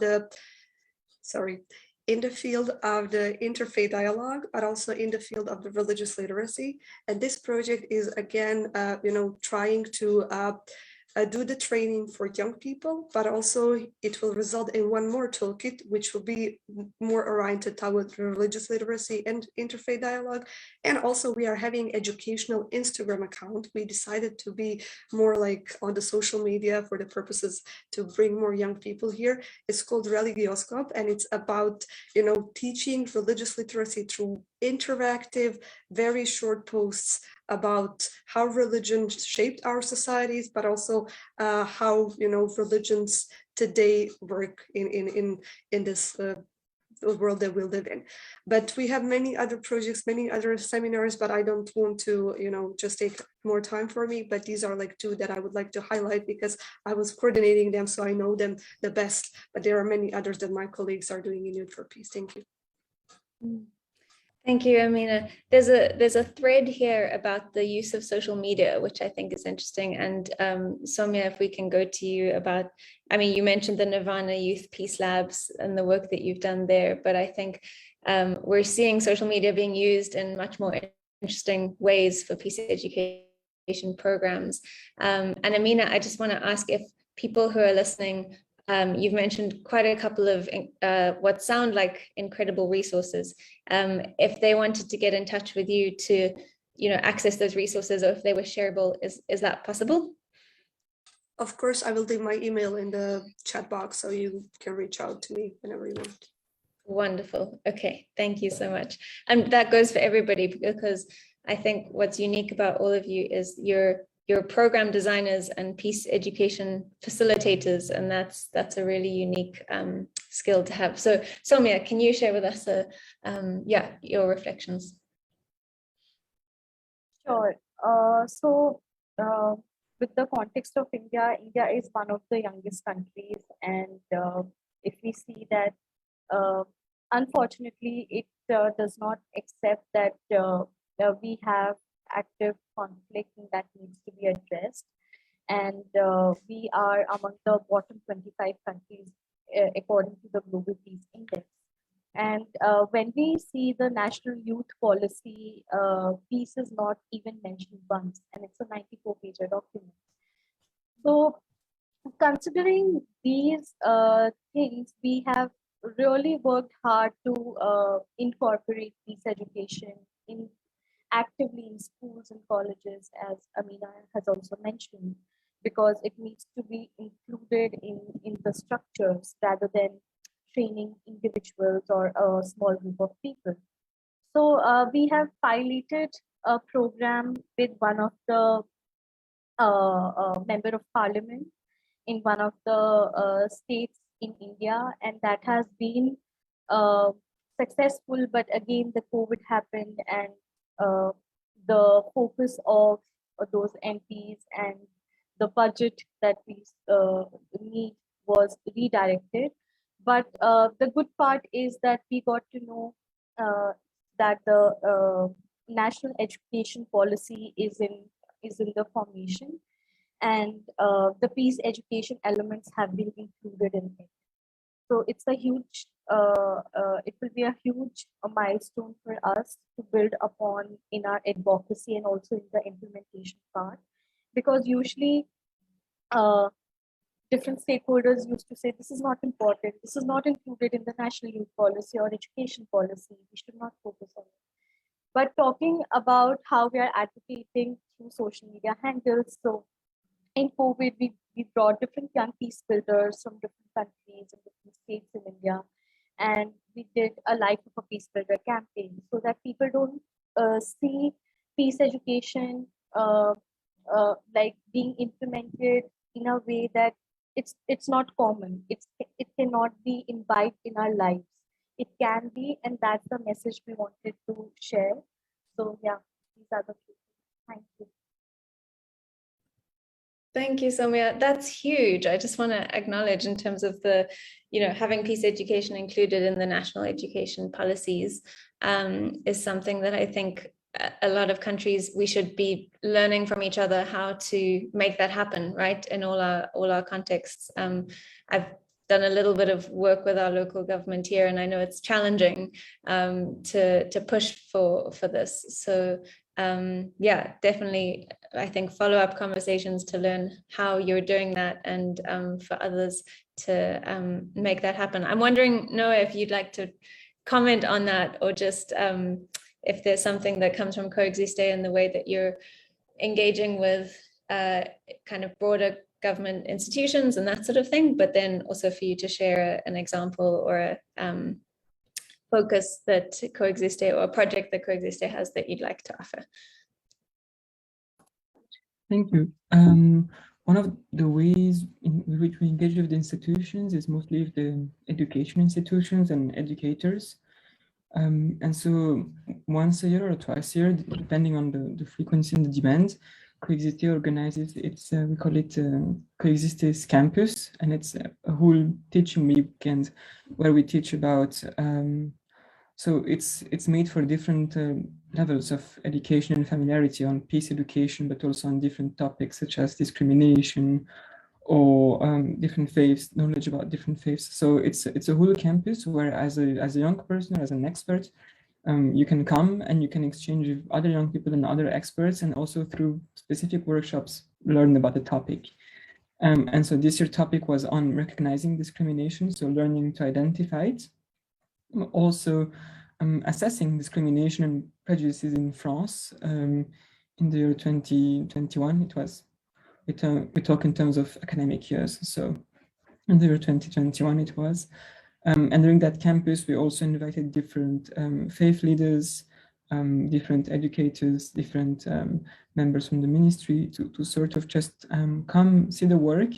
the interfaith dialogue, but also in the field of the religious literacy. And this project is again, trying to do the training for young people, but also it will result in one more toolkit, which will be more oriented toward religious literacy and interfaith dialogue. And also we are having educational Instagram account. We decided to be more like on the social media for the purposes to bring more young people here. It's called Religioscope, and it's about, teaching religious literacy through interactive, very short posts about how religion shaped our societies, but also how religions today work in this world that we live in. But we have many other projects, many other seminars, but I don't want to just take more time for me. But these are like 2 that I would like to highlight because I was coordinating them, so I know them the best. But there are many others that my colleagues are doing in Youth for Peace. Thank you. Thank you, Emina. There's a thread here about the use of social media, which I think is interesting. And Saumya, if we can go to you about, you mentioned the Nirvana Youth Peace Labs and the work that you've done there, but I think we're seeing social media being used in much more interesting ways for peace education programs. And Emina, I just want to ask if people who are listening, you've mentioned quite a couple of what sound like incredible resources. If they wanted to get in touch with you to, access those resources, or if they were shareable, is that possible? Of course, I will leave my email in the chat box, so you can reach out to me whenever you want. Wonderful. Okay, thank you so much. And that goes for everybody, because I think what's unique about all of you is you're program designers and peace education facilitators, and that's a really unique skill to have. So Saumya, can you share with us your reflections? Sure. With the context of India is one of the youngest countries, and if we see that, unfortunately, it does not accept that we have active conflict that needs to be addressed, and we are among the bottom 25 countries according to the Global Peace Index. And when we see the national youth policy, peace is not even mentioned once, and it's a 94-page document. So considering these things, we have really worked hard to incorporate peace education in actively in schools and colleges, as Emina has also mentioned, because it needs to be included in the structures rather than training individuals or a small group of people. So we have piloted a program with one of the member of parliament in one of the states in India, and that has been uh, successful. But again, the COVID happened, and the focus of those MPs and the budget that we need was redirected. But the good part is that we got to know that the national education policy is in the formation, and the peace education elements have been included in it. So it's a huge, it will be a huge milestone for us to build upon in our advocacy and also in the implementation part, because usually different stakeholders used to say this is not important, this is not included in the national youth policy or education policy, we should not focus on it. But talking about how we are advocating through social media handles, so in COVID, we brought different young peace builders from different countries and different states in India, and we did a Life of a Peace Builder campaign so that people don't see peace education like being implemented in a way that it's not common. It cannot be imbibed in our lives. It can be, and that's the message we wanted to share. So yeah, these are the few things. Thank you. Thank you, Saumya. That's huge. I just want to acknowledge in terms of the, having peace education included in the national education policies is something that I think a lot of countries, we should be learning from each other how to make that happen, right? In all our contexts. I've done a little bit of work with our local government here, and I know it's challenging to push for this. So yeah, definitely, I think follow-up conversations to learn how you're doing that, and for others to make that happen. I'm wondering, Noah, if you'd like to comment on that, or just if there's something that comes from Coexister in the way that you're engaging with kind of broader government institutions and that sort of thing, but then also for you to share an example or a focus that Coexister, or a project that Coexister has that you'd like to offer. Thank you. One of the ways in which we engage with the institutions is mostly with the education institutions and educators. And so once a year or twice a year, depending on the frequency and the demand, Coexister organizes its, we call it Coexister's campus, and it's a whole teaching weekend where we teach about, so it's made for different levels of education and familiarity on peace education, but also on different topics such as discrimination or different faiths, knowledge about different faiths. So it's a whole campus where as a young person or as an expert, you can come and you can exchange with other young people and other experts, and also through specific workshops, learn about the topic. And so this year's topic was on recognizing discrimination, so learning to identify it. Also assessing discrimination and prejudices in France in the year 2021. It was, we talk in terms of academic years, so in the year 2021 it was. And during that campus, we also invited different faith leaders, different educators, different members from the ministry to sort of just come see the work,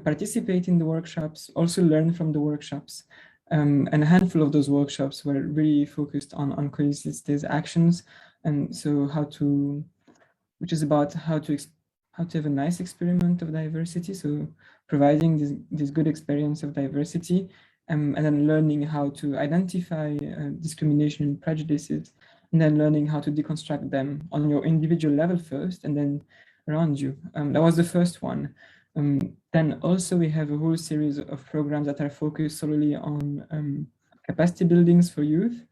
participate in the workshops, also learn from the workshops. And a handful of those workshops were really focused on Coexister's actions, and so which is about how to have a nice experiment of diversity, so providing this good experience of diversity, and then learning how to identify discrimination and prejudices, and then learning how to deconstruct them on your individual level first, and then around you. That was the first one. Then also we have a whole series of programs that are focused solely on capacity buildings for youth.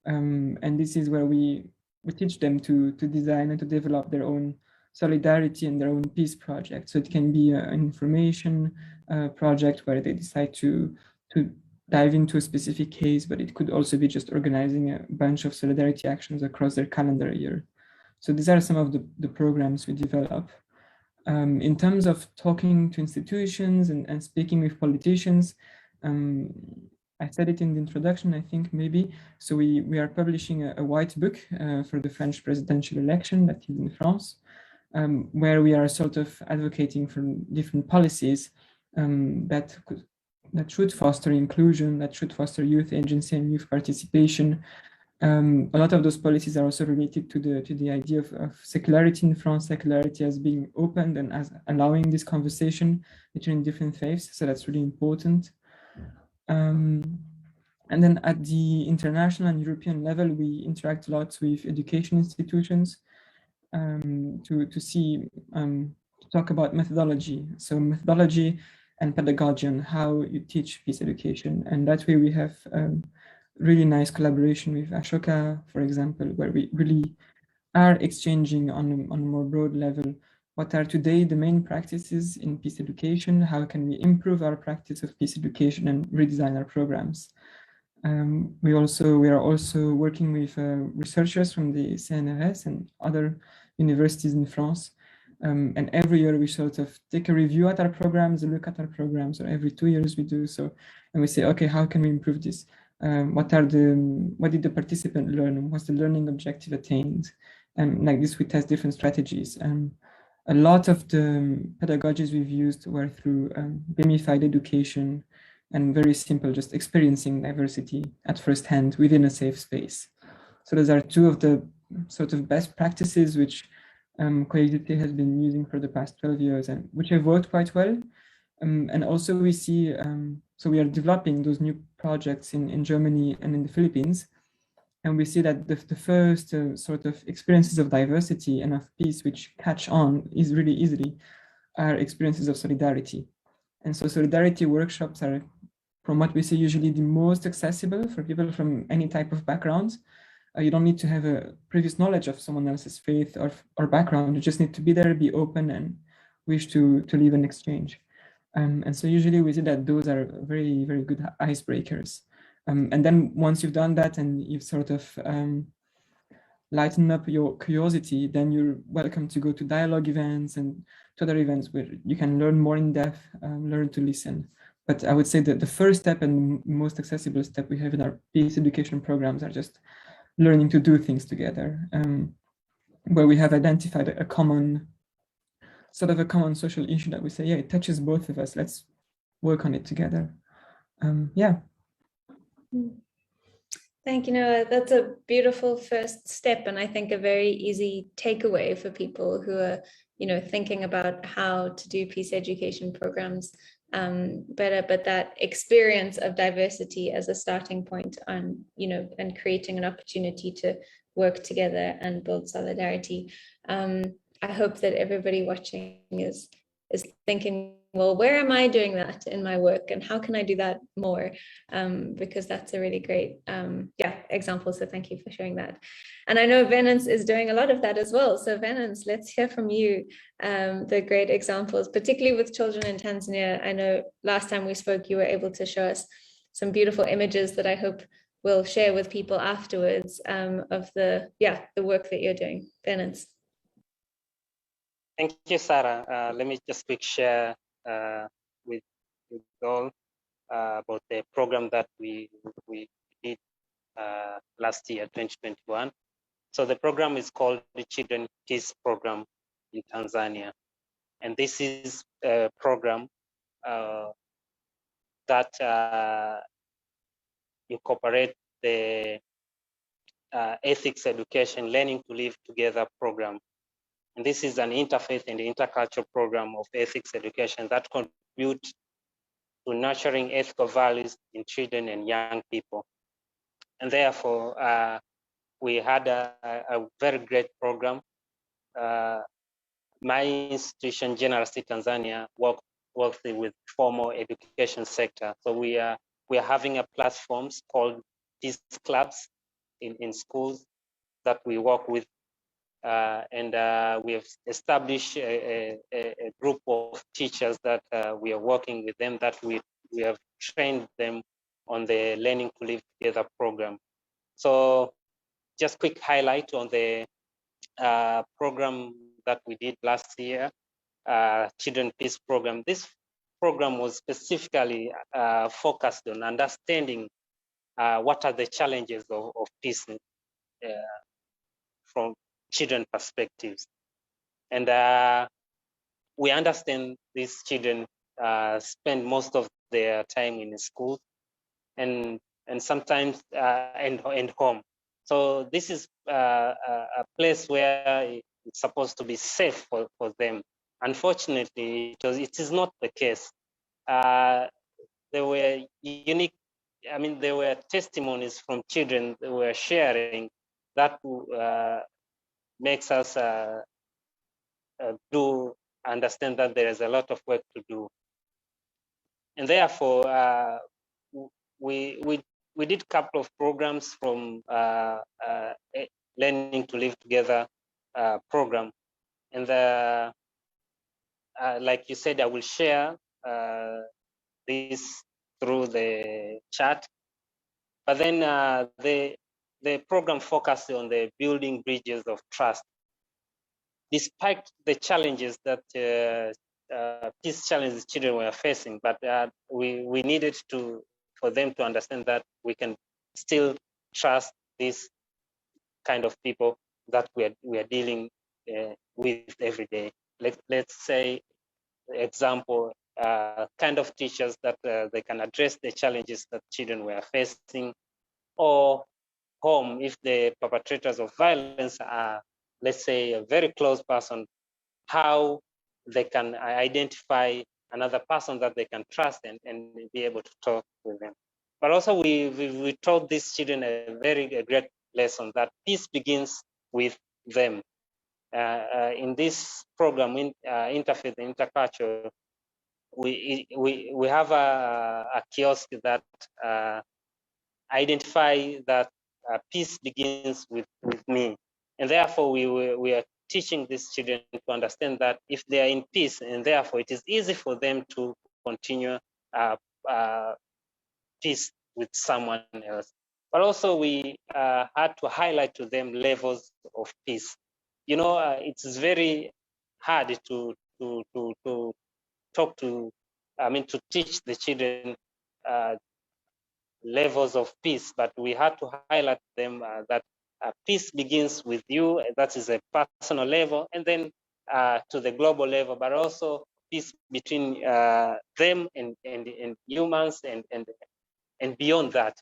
And this is where we teach them to design and to develop their own solidarity and their own peace project. So it can be an information project where they decide to dive into a specific case, but it could also be just organizing a bunch of solidarity actions across their calendar year. So these are some of the programs we develop. In terms of talking to institutions and speaking with politicians, I said it in the introduction, I think maybe. So we are publishing a white book for the French presidential election that is in France, where we are sort of advocating for different policies that should foster inclusion, that should foster youth agency and youth participation. A lot of those policies are also related to the idea of secularity in France, secularity as being open and as allowing this conversation between different faiths. So that's really important. And then at the international and European level, we interact a lot with education institutions to see, to talk about methodology. So methodology and pedagogy on how you teach peace education. And that way we have really nice collaboration with Ashoka, for example, where we really are exchanging on a more broad level what are today the main practices in peace education, how can we improve our practice of peace education and redesign our programs. We are also working with researchers from the GNRC and other universities in France. And every year we sort of take a review at our programs, a look at our programs, or every 2 years we do so. And we say, okay, how can we improve this? What did the participant learn? What's the learning objective attained? And like this, we test different strategies. A lot of the pedagogies we've used were through gamified education and very simple, just experiencing diversity at first hand within a safe space. So those are two of the sort of best practices which Coexister has been using for the past 12 years and which have worked quite well. And also we see, so we are developing those new projects in Germany and in the Philippines. And we see that the first sort of experiences of diversity and of peace which catch on is really easily are experiences of solidarity. And so solidarity workshops are, from what we see, usually the most accessible for people from any type of background. You don't need to have a previous knowledge of someone else's faith or background. You just need to be there, be open, and wish to live an exchange. And so usually we see that those are very, very good icebreakers. And then once you've done that and you've sort of lightened up your curiosity, then you're welcome to go to dialogue events and to other events where you can learn more in depth, learn to listen. But I would say that the first step and most accessible step we have in our peace education programs are just learning to do things together, where we have identified a common social issue that we say, yeah, it touches both of us. Let's work on it together. Yeah. Thank you, Noah. That's a beautiful first step, and I think a very easy takeaway for people who are, thinking about how to do peace education programs better. But that experience of diversity as a starting point on, and creating an opportunity to work together and build solidarity. I hope that everybody watching is thinking, well, where am I doing that in my work and how can I do that more? Because that's a really great example. So thank you for sharing that. And I know Venance is doing a lot of that as well. So Venance, let's hear from you the great examples, particularly with children in Tanzania. I know last time we spoke, you were able to show us some beautiful images that I hope we'll share with people afterwards of the work that you're doing. Venance. Thank you, Sarah. Let me just quick share with you all about the program that we did last year, 2021. So the program is called the Children Peace Program in Tanzania. And this is a program that incorporates the ethics education, learning to live together program. And this is an interfaith and intercultural program of ethics education that contributes to nurturing ethical values in children and young people. And therefore, we had a very great program. My institution, GNRC Tanzania, works with formal education sector. So we are having a platforms called peace clubs in schools that we work with and we have established a group of teachers that we are working with them, that we have trained them on the Learning to Live Together program. So just quick highlight on the program that we did last year, Children Peace Program. This program was specifically focused on understanding what are the challenges of peace from children perspectives. And we understand these children spend most of their time in school and sometimes and home. So this is a place where it's supposed to be safe for them. Unfortunately, it is not the case. There were unique, I mean, there were testimonies from children that were sharing that makes us do understand that there is a lot of work to do. And therefore, we did a couple of programs from Learning to Live Together program. And like you said, I will share this through the chat. But then the program focused on the building bridges of trust. Despite the challenges that these challenges children were facing, but we needed for them to understand that we can still trust this kind of people that we are dealing with every day. Let's say, example, kind of teachers that they can address the challenges that children were facing, or home, if the perpetrators of violence are, let's say, a very close person, how they can identify another person that they can trust and be able to talk with them. But also we taught these children a great lesson, that peace begins with them. In this program, Interfaith and Intercultural, we have a kiosk that identify that peace begins with me. And therefore we are teaching these children to understand that if they are in peace, and therefore it is easy for them to continue peace with someone else. But also we had to highlight to them levels of peace. You know, it's very hard to talk to, I mean, to teach the children levels of peace, but we had to highlight them that peace begins with you. That is a personal level, and then to the global level, but also peace between them and humans and beyond that.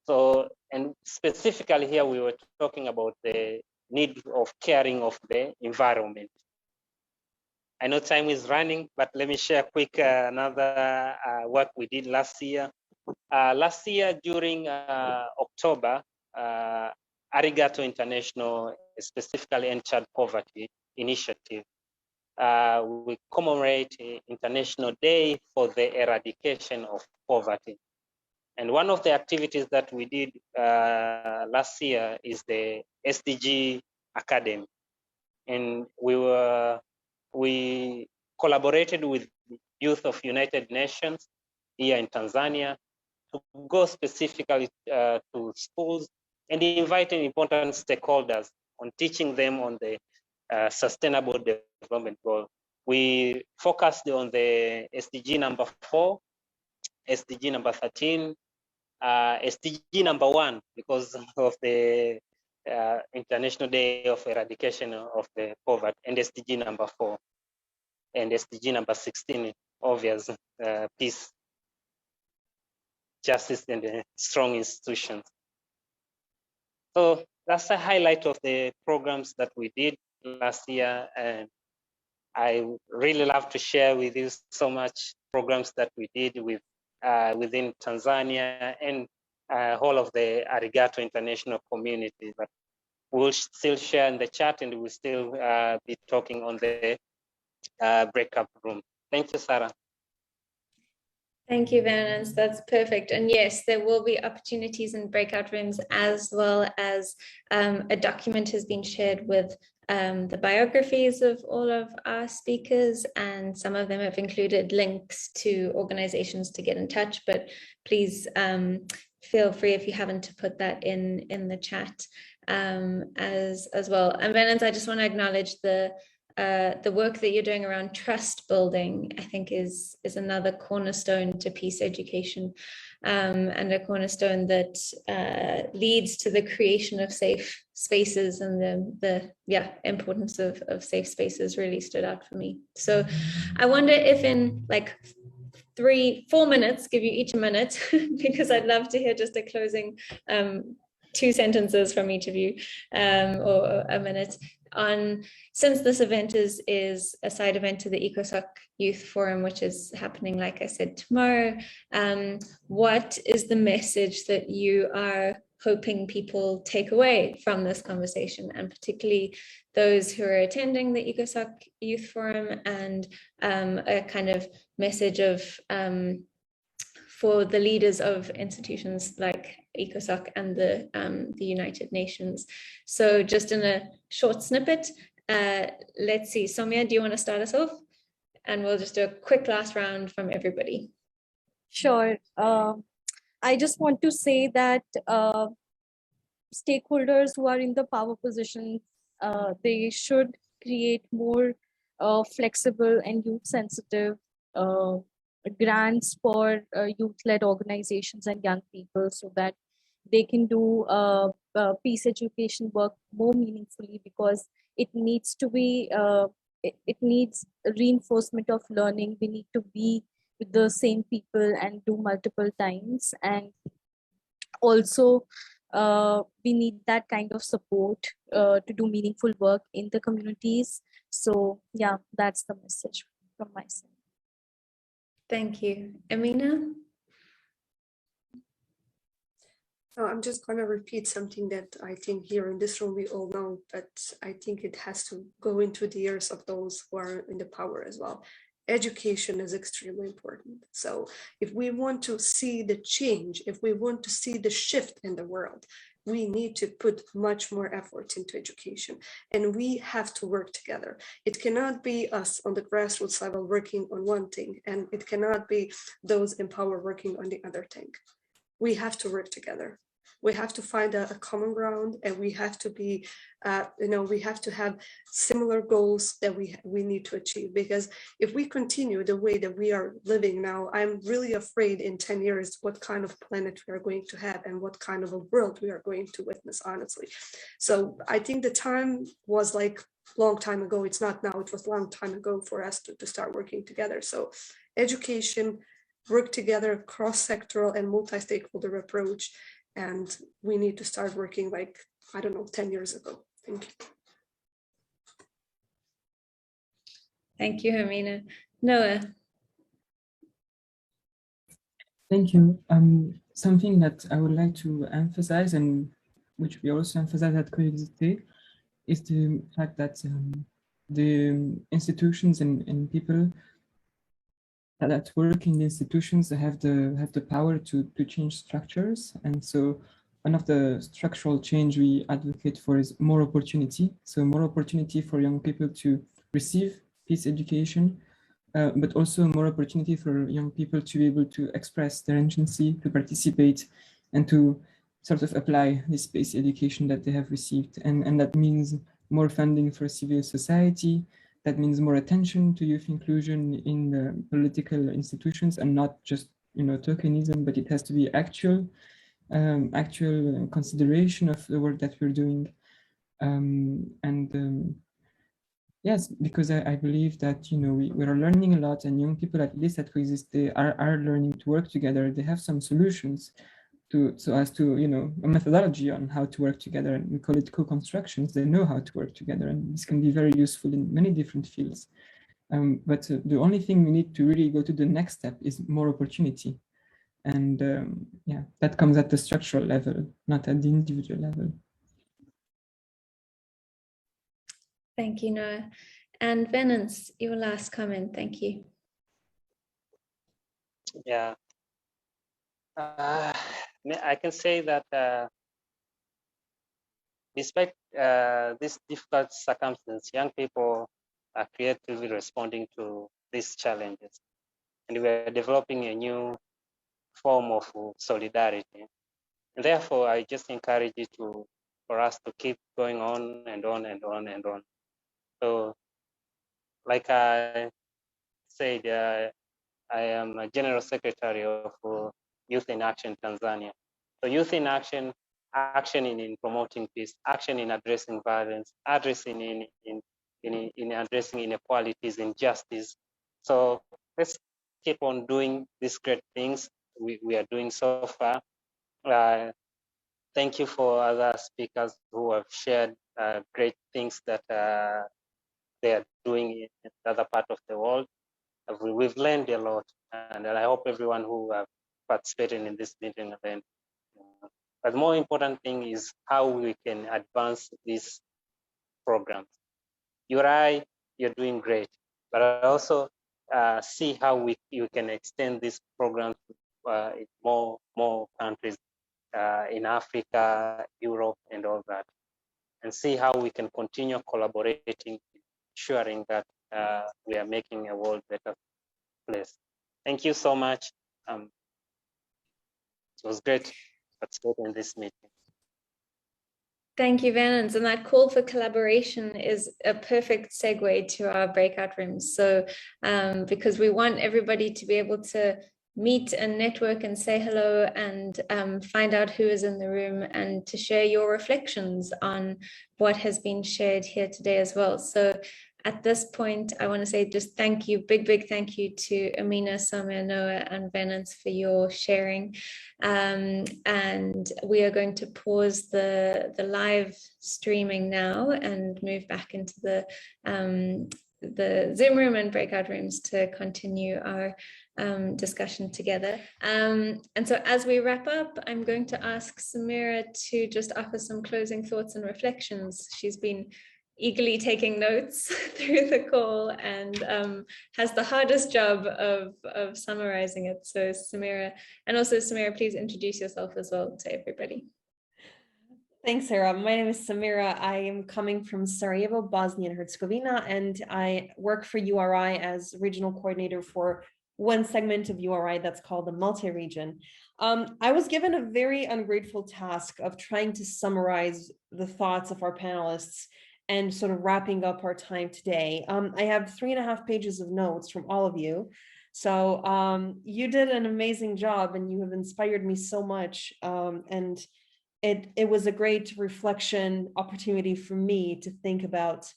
So, and specifically here, we were talking about the need of caring of the environment. I know time is running, but let me share quick another work we did last year. Last year during October, Arigato International, specifically End Child Poverty Initiative, we commemorate International Day for the Eradication of Poverty. And one of the activities that we did last year is the SDG Academy. And we collaborated with Youth of United Nations here in Tanzania to go specifically to schools and inviting important stakeholders on teaching them on the Sustainable Development Goal. We focused on the SDG number 4, SDG number 13, SDG number 1, because of the International Day of Eradication of the Poverty, and SDG number 4, and SDG number 16, obvious, peace, justice, and strong institutions. So that's a highlight of the programs that we did last year, and I really love to share with you so much programs that we did with within Tanzania and all of the Arigato International community. But we'll still share in the chat, and we'll still be talking on the breakup room. Thank you, Sarah. Thank you, Venance. That's perfect. And yes, there will be opportunities in breakout rooms, as well as a document has been shared with the biographies of all of our speakers, and some of them have included links to organizations to get in touch, but please feel free if you haven't to put that in the chat as well. And Venance, I just want to acknowledge the work that you're doing around trust building. I think is another cornerstone to peace education, and a cornerstone that leads to the creation of safe spaces, and the importance of safe spaces really stood out for me. So I wonder if in like 3-4 minutes, give you each a minute, because I'd love to hear just a closing 2 sentences from each of you, or a minute, on, since this event is a side event to the ECOSOC Youth Forum, which is happening, like I said, tomorrow, what is the message that you are hoping people take away from this conversation, and particularly those who are attending the ECOSOC Youth Forum, and a kind of message of for the leaders of institutions like ECOSOC and the United Nations. So just in a short snippet, let's see, Saumya, do you want to start us off? And we'll just do a quick last round from everybody. Sure. I just want to say that stakeholders who are in the power position, they should create more flexible and youth-sensitive grants for youth-led organizations and young people, so that they can do peace education work more meaningfully, because it needs to be, it needs reinforcement of learning. We need to be with the same people and do multiple times. And also, we need that kind of support to do meaningful work in the communities. So yeah, that's the message from my side. Thank you. Emina? I'm just going to repeat something that I think here in this room we all know, but I think it has to go into the ears of those who are in the power as well. Education is extremely important. So if we want to see the change, if we want to see the shift in the world, we need to put much more effort into education, and we have to work together. It cannot be us on the grassroots level working on one thing, and it cannot be those in power working on the other thing. We have to work together. We have to find a common ground, and we have to be, we have to have similar goals that we need to achieve. Because if we continue the way that we are living now, I'm really afraid in 10 years what kind of planet we are going to have and what kind of a world we are going to witness, honestly. So I think the time was like long time ago. It's not now, it was a long time ago for us to start working together. So education, work together, cross-sectoral and multi-stakeholder approach. And we need to start working like, I don't know, 10 years ago. Thank you. Thank you, Emina. Noah? Thank you. Something that I would like to emphasize, and which we also emphasize at Coexister, is the fact that the institutions and people that work in the institutions have the power to change structures. And so one of the structural change we advocate for is more opportunity. So more opportunity for young people to receive peace education, but also more opportunity for young people to be able to express their agency, to participate, and to sort of apply this peace education that they have received. And that means more funding for civil society. That means more attention to youth inclusion in the political institutions, and not just, tokenism, but it has to be actual consideration of the work that we're doing. Yes, because I believe that, we are learning a lot, and young people, at least at Coexister, are learning to work together. They have some solutions so as to, a methodology on how to work together, and we call it co-constructions. They know how to work together, and this can be very useful in many different fields. But the only thing we need to really go to the next step is more opportunity. And yeah, that comes at the structural level, not at the individual level. Thank you, Noah. And Venance, your last comment. Thank you. Yeah. I can say that despite this difficult circumstance, young people are creatively responding to these challenges. And we are developing a new form of solidarity. And therefore, I just encourage you for us to keep going on and on and on and on. So, like I said, I am a General Secretary of Youth in Action Tanzania. So Youth in Action, action in promoting peace, action in addressing violence, addressing in addressing inequalities, injustice. So let's keep on doing these great things we are doing so far. Thank you for other speakers who have shared great things that they are doing in the other part of the world. We've learned a lot, and I hope everyone who have participated in this meeting learned. But the more important thing is how we can advance these programs. You're doing great, but I also see how you can extend these programs in more countries in Africa, Europe, and all that, and see how we can continue collaborating, ensuring that we are making a world better place. Thank you so much. It was great participating in this meeting. Thank you, Venance. And that call for collaboration is a perfect segue to our breakout rooms. So because we want everybody to be able to meet and network and say hello and find out who is in the room and to share your reflections on what has been shared here today as well. So at this point, I want to say just thank you, big thank you to Emina, Saumya, Noah, and Venance for your sharing. And we are going to pause the live streaming now and move back into the Zoom room and breakout rooms to continue our discussion together. And so as we wrap up, I'm going to ask Samira to just offer some closing thoughts and reflections. She's been eagerly taking notes through the call and has the hardest job of summarizing it. So Samira, and also Samira, please introduce yourself as well to everybody. Thanks, Sarah. My name is Samira. I am coming from Sarajevo, Bosnia and Herzegovina, and I work for URI as regional coordinator for one segment of URI that's called the multi-region. I was given a very ungrateful task of trying to summarize the thoughts of our panelists and sort of wrapping up our time today. I have 3.5 pages of notes from all of you. So you did an amazing job and you have inspired me so much. And it was a great reflection opportunity for me to think about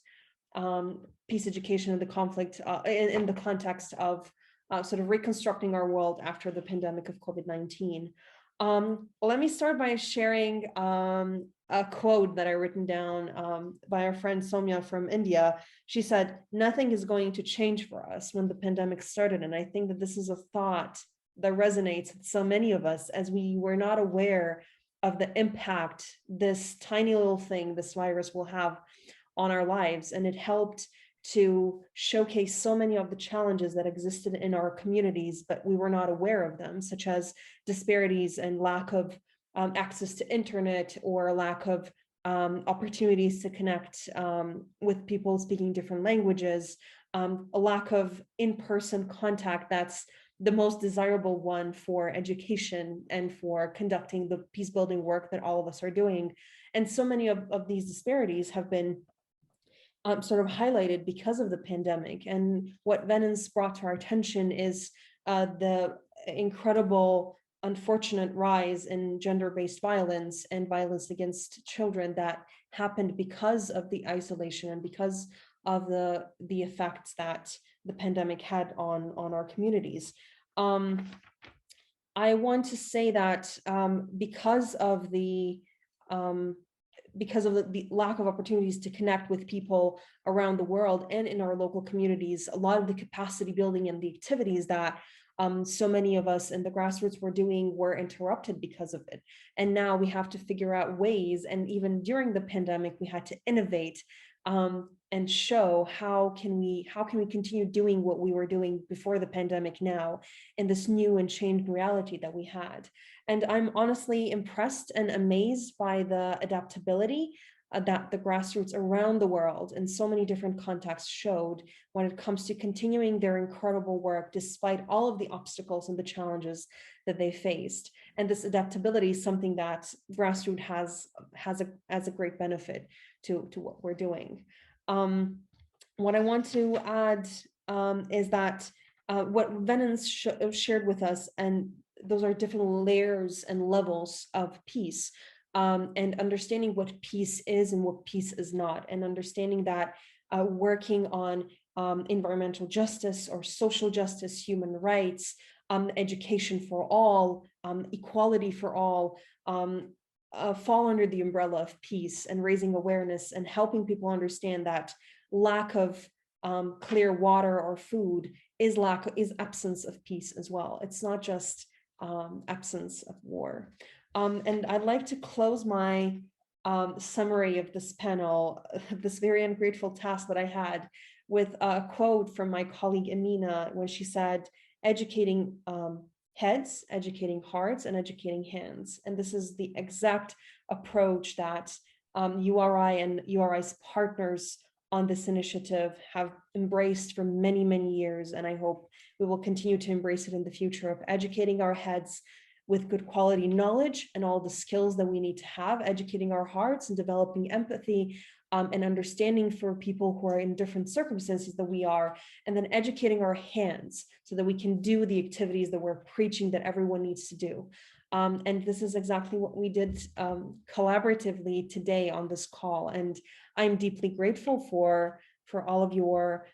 peace education and the conflict in the context of sort of reconstructing our world after the pandemic of COVID-19. Let me start by sharing a quote that I written down by our friend Saumya from India. She said, "Nothing is going to change for us when the pandemic started." And I think that this is a thought that resonates with so many of us, as we were not aware of the impact this tiny little thing, this virus, will have on our lives. And it helped to showcase so many of the challenges that existed in our communities, but we were not aware of them, such as disparities and lack of access to internet, or lack of opportunities to connect with people speaking different languages, a lack of in-person contact that's the most desirable one for education and for conducting the peace building work that all of us are doing. And so many of these disparities have been sort of highlighted because of the pandemic. And what Venance brought to our attention is the incredible, unfortunate rise in gender-based violence and violence against children that happened because of the isolation and because of the effects that the pandemic had on our communities. I want to say that because of the lack of opportunities to connect with people around the world and in our local communities, a lot of the capacity building and the activities that so many of us in the grassroots were doing were interrupted because of it. And now we have to figure out ways, and even during the pandemic, we had to innovate and show how can we continue doing what we were doing before the pandemic now in this new and changed reality that we had. And I'm honestly impressed and amazed by the adaptability that the grassroots around the world in so many different contexts showed when it comes to continuing their incredible work despite all of the obstacles and the challenges that they faced. And this adaptability is something that grassroots has a great benefit to what we're doing. What I want to add is that what Venance shared with us, and those are different layers and levels of peace, and understanding what peace is and what peace is not, and understanding that working on environmental justice or social justice, human rights, education for all, equality for all, fall under the umbrella of peace, and raising awareness and helping people understand that lack of clear water or food is absence of peace as well. It's not just absence of war. And I'd like to close my summary of this panel, this very ungrateful task that I had, with a quote from my colleague Emina, when she said, educating heads, educating hearts, and educating hands. And this is the exact approach that URI and URI's partners on this initiative have embraced for many, many years. And I hope we will continue to embrace it in the future, of educating our heads with good quality knowledge and all the skills that we need to have, educating our hearts and developing empathy and understanding for people who are in different circumstances that we are, and then educating our hands so that we can do the activities that we're preaching that everyone needs to do. And this is exactly what we did collaboratively today on this call. And I'm deeply grateful for all of your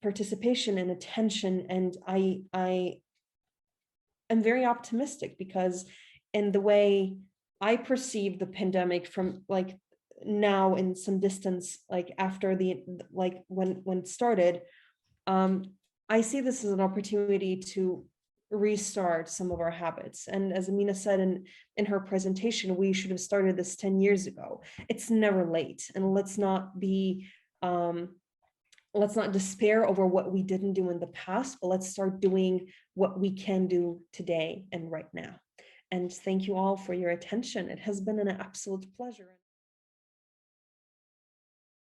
participation and attention. And I am very optimistic, because in the way I perceive the pandemic from like now in some distance, like after when it started, I see this as an opportunity to restart some of our habits. And as Emina said in her presentation, we should have started this 10 years ago. It's never late. And let's not despair over what we didn't do in the past, but let's start doing what we can do today and right now. And thank you all for your attention. It has been an absolute pleasure.